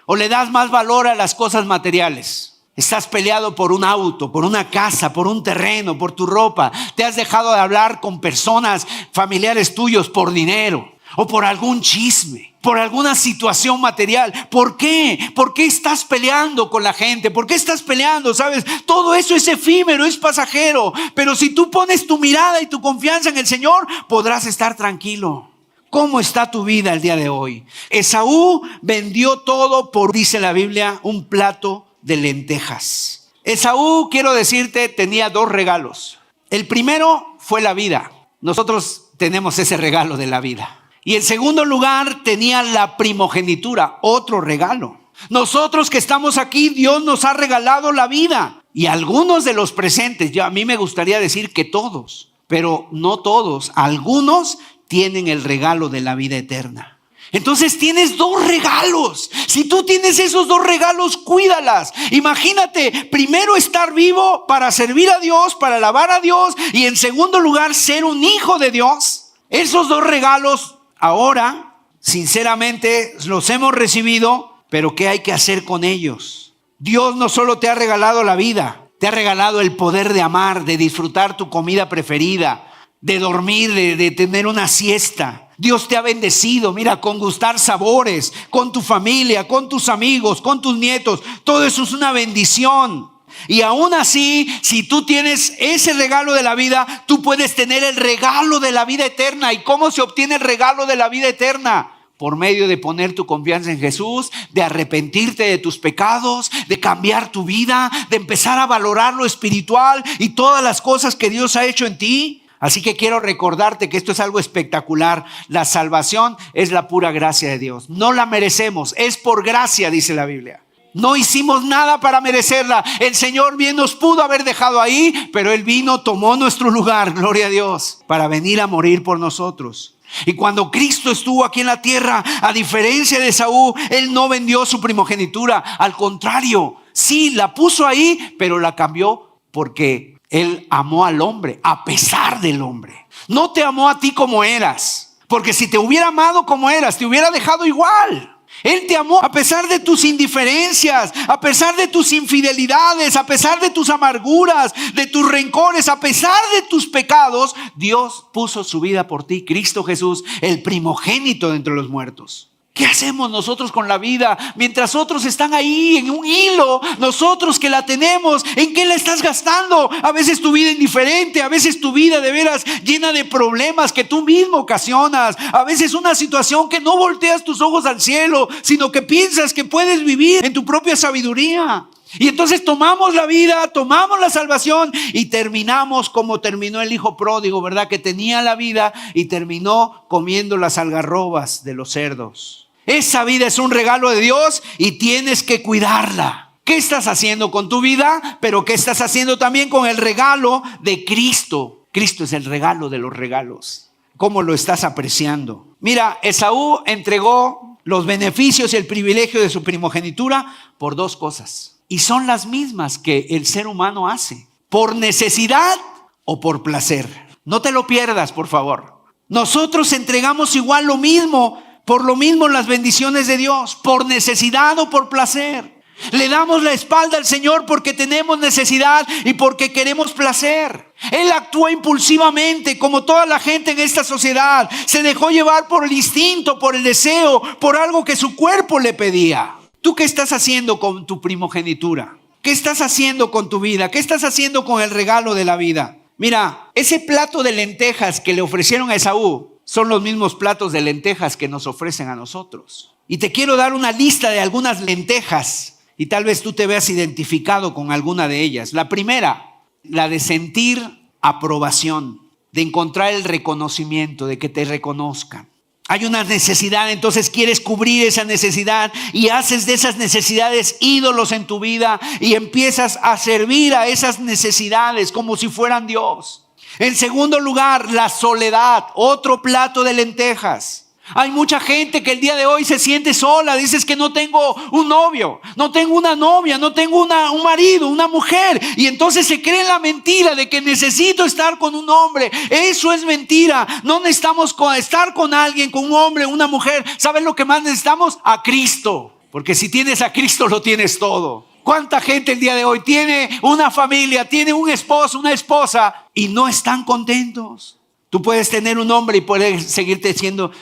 ¿O le das más valor a las cosas materiales? Estás peleado por un auto, por una casa, por un terreno, por tu ropa. Te has dejado de hablar con personas, familiares tuyos, por dinero o por algún chisme, por alguna situación material. ¿Por qué? ¿Por qué estás peleando con la gente? ¿Por qué estás peleando? ¿Sabes? Todo eso es efímero, es pasajero. Pero si tú pones tu mirada y tu confianza en el Señor, podrás estar tranquilo. ¿Cómo está tu vida el día de hoy? Esaú vendió todo por, dice la Biblia, un plato de lentejas. Esaú, quiero decirte, tenía 2 regalos. El primero fue la vida. Nosotros tenemos ese regalo de la vida. Y en segundo lugar tenía la primogenitura, otro regalo. Nosotros que estamos aquí, Dios nos ha regalado la vida. Y algunos de los presentes, a mí me gustaría decir que todos, pero no todos, algunos tienen el regalo de la vida eterna. Entonces tienes 2 regalos. Si tú tienes esos 2 regalos, cuídalas. Imagínate, primero estar vivo para servir a Dios, para alabar a Dios, y en segundo lugar ser un hijo de Dios. Esos 2 regalos ahora, sinceramente, los hemos recibido, pero ¿qué hay que hacer con ellos? Dios no solo te ha regalado la vida, te ha regalado el poder de amar, de disfrutar tu comida preferida, de dormir, de tener una siesta. Dios te ha bendecido, mira, con gustar sabores, con tu familia, con tus amigos, con tus nietos. Todo eso es una bendición. Y aún así, si tú tienes ese regalo de la vida, tú puedes tener el regalo de la vida eterna. ¿Y cómo se obtiene el regalo de la vida eterna? Por medio de poner tu confianza en Jesús, de arrepentirte de tus pecados, de cambiar tu vida, de empezar a valorar lo espiritual y todas las cosas que Dios ha hecho en ti. Así que quiero recordarte que esto es algo espectacular. La salvación es la pura gracia de Dios. No la merecemos, es por gracia, dice la Biblia. No hicimos nada para merecerla. El Señor bien nos pudo haber dejado ahí, pero Él vino, tomó nuestro lugar, gloria a Dios, para venir a morir por nosotros. Y cuando Cristo estuvo aquí en la tierra, a diferencia de Esaú, Él no vendió su primogenitura. Al contrario, sí, la puso ahí, pero la cambió porque Él amó al hombre, a pesar del hombre. No te amó a ti como eras, porque si te hubiera amado como eras, te hubiera dejado igual. Él te amó a pesar de tus indiferencias, a pesar de tus infidelidades, a pesar de tus amarguras, de tus rencores, a pesar de tus pecados. Dios puso su vida por ti, Cristo Jesús, el primogénito de entre los muertos. ¿Qué hacemos nosotros con la vida? Mientras otros están ahí en un hilo, nosotros que la tenemos, ¿en qué la estás gastando? A veces tu vida indiferente, a veces tu vida de veras llena de problemas que tú mismo ocasionas. A veces una situación que no volteas tus ojos al cielo, sino que piensas que puedes vivir en tu propia sabiduría. Y entonces tomamos la vida, tomamos la salvación y terminamos como terminó el hijo pródigo, ¿verdad? Que tenía la vida y terminó comiendo las algarrobas de los cerdos. Esa vida es un regalo de Dios y tienes que cuidarla. ¿Qué estás haciendo con tu vida? Pero ¿qué estás haciendo también con el regalo de Cristo? Cristo es el regalo de los regalos. ¿Cómo lo estás apreciando? Mira, Esaú entregó los beneficios y el privilegio de su primogenitura por 2 cosas. Y son las mismas que el ser humano hace. ¿Por necesidad o por placer? No te lo pierdas, por favor. Nosotros entregamos igual lo mismo, por lo mismo las bendiciones de Dios, por necesidad o por placer. Le damos la espalda al Señor porque tenemos necesidad y porque queremos placer. Él actúa impulsivamente como toda la gente en esta sociedad. Se dejó llevar por el instinto, por el deseo, por algo que su cuerpo le pedía. ¿Tú qué estás haciendo con tu primogenitura? ¿Qué estás haciendo con tu vida? ¿Qué estás haciendo con el regalo de la vida? Mira, ese plato de lentejas que le ofrecieron a Esaú son los mismos platos de lentejas que nos ofrecen a nosotros. Y te quiero dar una lista de algunas lentejas y tal vez tú te veas identificado con alguna de ellas. La primera, la de sentir aprobación, de encontrar el reconocimiento, de que te reconozcan. Hay una necesidad, entonces quieres cubrir esa necesidad y haces de esas necesidades ídolos en tu vida y empiezas a servir a esas necesidades como si fueran Dios. En segundo lugar, la soledad, otro plato de lentejas. Hay mucha gente que el día de hoy se siente sola. Dices que no tengo un novio, no tengo una novia, no tengo un marido, una mujer. Y entonces se cree la mentira de que necesito estar con un hombre. Eso es mentira. No necesitamos estar con alguien, con un hombre, una mujer. ¿Sabes lo que más necesitamos? A Cristo. Porque si tienes a Cristo lo tienes todo. ¿Cuánta gente el día de hoy tiene una familia, tiene un esposo, una esposa y no están contentos? Tú puedes tener un hombre y puedes seguirte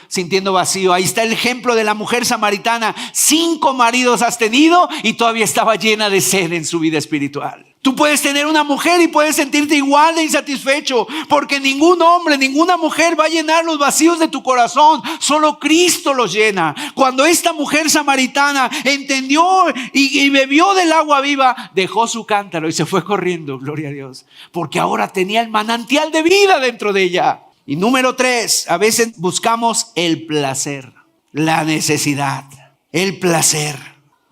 sintiendo vacío. Ahí está el ejemplo de la mujer samaritana. 5 maridos has tenido y todavía estaba llena de sed en su vida espiritual. Tú puedes tener una mujer y puedes sentirte igual de insatisfecho, porque ningún hombre, ninguna mujer va a llenar los vacíos de tu corazón. Solo Cristo los llena. Cuando esta mujer samaritana entendió y bebió del agua viva, dejó su cántaro y se fue corriendo, gloria a Dios, porque ahora tenía el manantial de vida dentro de ella. Y número 3, a veces buscamos el placer, la necesidad, el placer.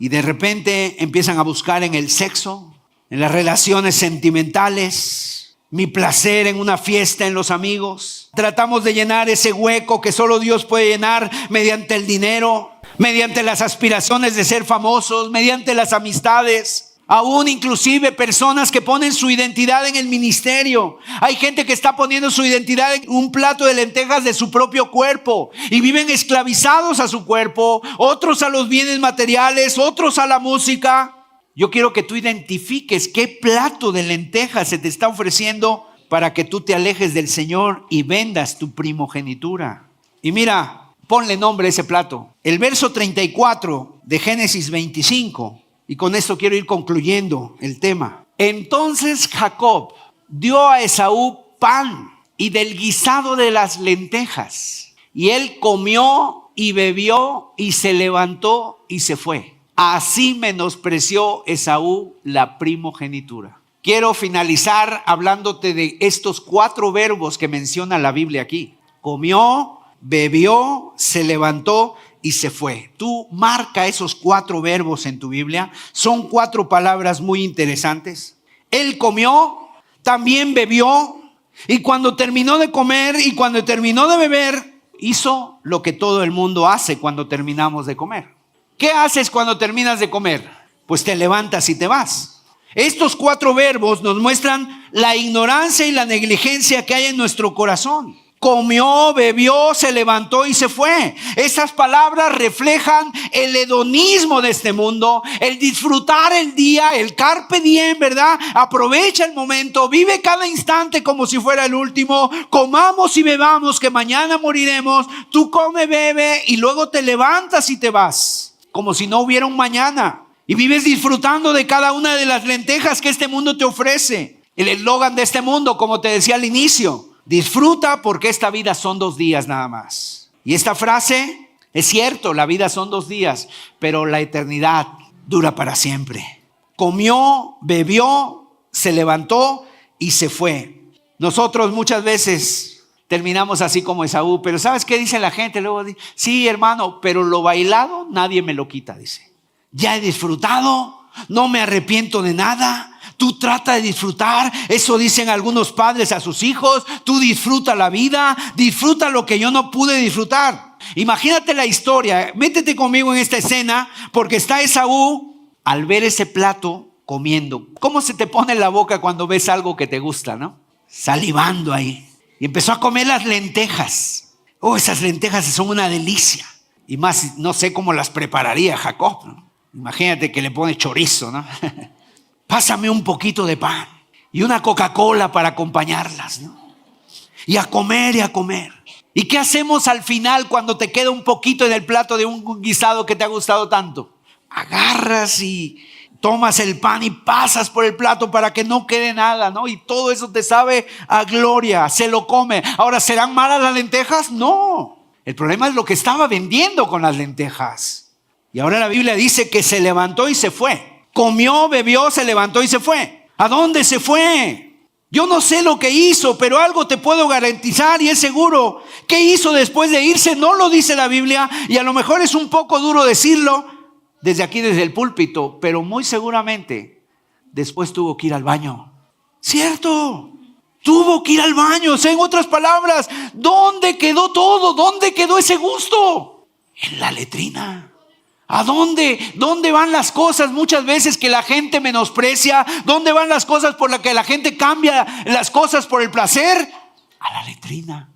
Y de repente empiezan a buscar en el sexo, en las relaciones sentimentales, mi placer en una fiesta, en los amigos. Tratamos de llenar ese hueco que solo Dios puede llenar mediante el dinero, mediante las aspiraciones de ser famosos, mediante las amistades. Aún inclusive personas que ponen su identidad en el ministerio. Hay gente que está poniendo su identidad en un plato de lentejas de su propio cuerpo y viven esclavizados a su cuerpo, otros a los bienes materiales, otros a la música. Yo quiero que tú identifiques qué plato de lentejas se te está ofreciendo para que tú te alejes del Señor y vendas tu primogenitura. Y mira, ponle nombre a ese plato. El verso 34 de Génesis 25, y con esto quiero ir concluyendo el tema. Entonces Jacob dio a Esaú pan y del guisado de las lentejas, y él comió y bebió y se levantó y se fue. Así menospreció Esaú la primogenitura. Quiero finalizar hablándote de estos 4 verbos que menciona la Biblia aquí. Comió, bebió, se levantó y se fue. Tú marca esos 4 verbos en tu Biblia. Son 4 palabras muy interesantes. Él comió, también bebió, y cuando terminó de comer y cuando terminó de beber, hizo lo que todo el mundo hace cuando terminamos de comer. ¿Qué haces cuando terminas de comer? Pues te levantas y te vas. Estos 4 verbos nos muestran la ignorancia y la negligencia que hay en nuestro corazón. Comió, bebió, se levantó y se fue. Esas palabras reflejan el hedonismo de este mundo, el disfrutar el día, el carpe diem, ¿verdad? Aprovecha el momento, vive cada instante como si fuera el último. Comamos y bebamos que mañana moriremos. Tú come, bebe y luego te levantas y te vas, como si no hubiera un mañana. Y vives disfrutando de cada una de las lentejas que este mundo te ofrece. El eslogan de este mundo, como te decía al inicio: disfruta porque esta vida son 2 días nada más. Y esta frase es cierto, la vida son 2 días, pero la eternidad dura para siempre. Comió, bebió, se levantó y se fue. Nosotros muchas veces terminamos así como Esaú, pero ¿sabes qué dice la gente? Luego dice: sí, hermano, pero lo bailado nadie me lo quita, dice. Ya he disfrutado, no me arrepiento de nada. Tú trata de disfrutar. Eso dicen algunos padres a sus hijos. Tú disfruta la vida, disfruta lo que yo no pude disfrutar. Imagínate la historia. Métete conmigo en esta escena, porque está Esaú. Al ver ese plato, comiendo. ¿Cómo se te pone en la boca cuando ves algo que te gusta, no? Salivando ahí. Y empezó a comer las lentejas. Oh, esas lentejas son una delicia. Y más, no sé cómo las prepararía Jacob, ¿no? Imagínate que le pone chorizo, ¿no? Pásame un poquito de pan y una Coca-Cola para acompañarlas, ¿no? Y a comer y a comer. ¿Y qué hacemos al final cuando te queda un poquito en el plato de un guisado que te ha gustado tanto? Agarras y tomas el pan y pasas por el plato para que no quede nada, ¿no? Y todo eso te sabe a gloria, se lo come. Ahora, ¿serán malas las lentejas? No. El problema es lo que estaba vendiendo con las lentejas. Y ahora la Biblia dice que se levantó y se fue. Comió, bebió, se levantó y se fue. ¿A dónde se fue? Yo no sé lo que hizo, pero algo te puedo garantizar y es seguro. ¿Qué hizo después de irse? No lo dice la Biblia y a lo mejor es un poco duro decirlo desde aquí, desde el púlpito, pero muy seguramente después tuvo que ir al baño. ¿Cierto? Tuvo que ir al baño. O sea, en otras palabras, ¿dónde quedó todo? ¿Dónde quedó ese gusto? En la letrina. ¿A dónde? ¿Dónde van las cosas muchas veces que la gente menosprecia? ¿Dónde van las cosas por las que la gente cambia las cosas por el placer? A la letrina,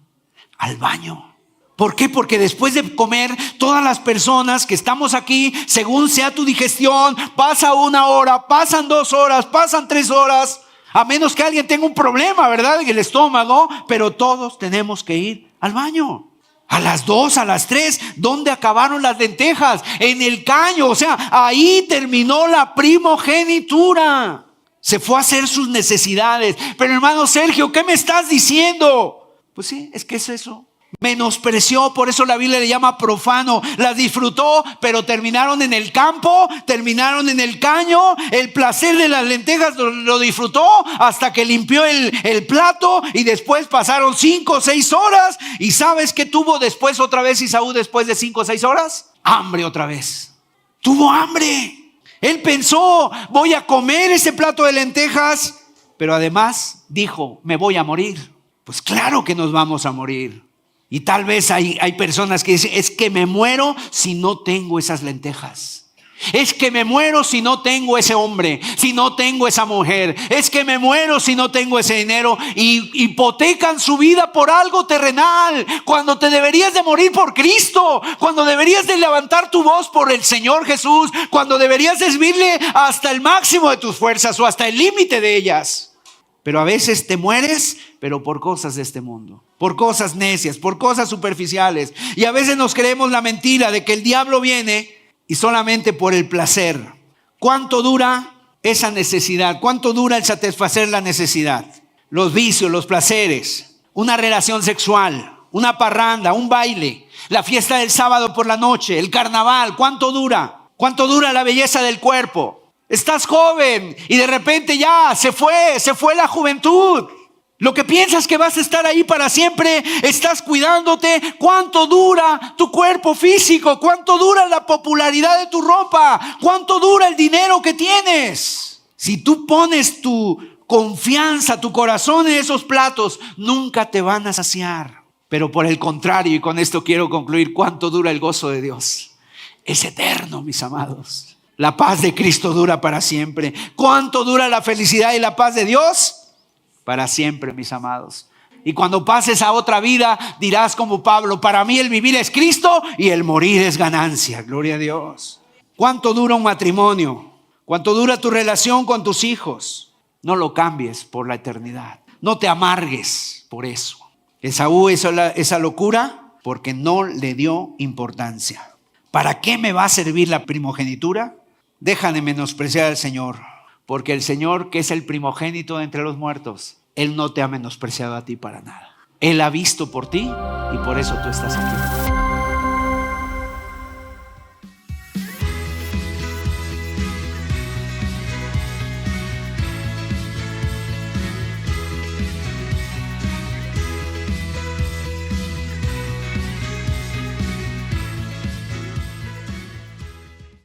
al baño. ¿Por qué? Porque después de comer, todas las personas que estamos aquí, según sea tu digestión, pasa 1 hora, pasan 2 horas, pasan 3 horas, a menos que alguien tenga un problema, ¿verdad? En el estómago, pero todos tenemos que ir al baño. A las 2, a las 3, ¿dónde acabaron las lentejas? En el caño, o sea, ahí terminó la primogenitura. Se fue a hacer sus necesidades. Pero hermano Sergio, ¿qué me estás diciendo? Pues sí, es que es eso. Menospreció, por eso la Biblia le llama profano. Las disfrutó, pero terminaron en el campo, terminaron en el caño. El placer de las lentejas lo disfrutó hasta que limpió el plato y después pasaron 5 o 6 horas. ¿Y sabes qué tuvo después otra vez Esaú después de 5 o 6 horas? Hambre otra vez. Tuvo hambre. Él pensó, voy a comer ese plato de lentejas, pero además dijo, me voy a morir. Pues claro que nos vamos a morir. Y tal vez hay personas que dicen, es que me muero si no tengo esas lentejas. Es que me muero si no tengo ese hombre, si no tengo esa mujer. Es que me muero si no tengo ese dinero. Y hipotecan su vida por algo terrenal, cuando te deberías de morir por Cristo, cuando deberías de levantar tu voz por el Señor Jesús, cuando deberías de servirle hasta el máximo de tus fuerzas o hasta el límite de ellas. Pero a veces te mueres, pero por cosas de este mundo, por cosas necias, por cosas superficiales. Y a veces nos creemos la mentira de que el diablo viene y solamente por el placer. ¿Cuánto dura esa necesidad? ¿Cuánto dura el satisfacer la necesidad? Los vicios, los placeres, una relación sexual, una parranda, un baile, la fiesta del sábado por la noche, el carnaval. ¿Cuánto dura? ¿Cuánto dura la belleza del cuerpo? Estás joven y de repente ya se fue la juventud. Lo que piensas que vas a estar ahí para siempre, estás cuidándote. ¿Cuánto dura tu cuerpo físico? ¿Cuánto dura la popularidad de tu ropa? ¿Cuánto dura el dinero que tienes? Si tú pones tu confianza, tu corazón en esos platos, nunca te van a saciar. Pero por el contrario, y con esto quiero concluir, ¿cuánto dura el gozo de Dios? Es eterno, mis amados. La paz de Cristo dura para siempre. ¿Cuánto dura la felicidad y la paz de Dios? Para siempre, mis amados. Y cuando pases a otra vida, dirás como Pablo, para mí el vivir es Cristo y el morir es ganancia. Gloria a Dios. ¿Cuánto dura un matrimonio? ¿Cuánto dura tu relación con tus hijos? No lo cambies por la eternidad. No te amargues por eso. Esaú hizo esa locura porque no le dio importancia. ¿Para qué me va a servir la primogenitura? Deja de menospreciar al Señor, porque el Señor, que es el primogénito de entre los muertos, Él no te ha menospreciado a ti para nada. Él ha visto por ti y por eso tú estás aquí.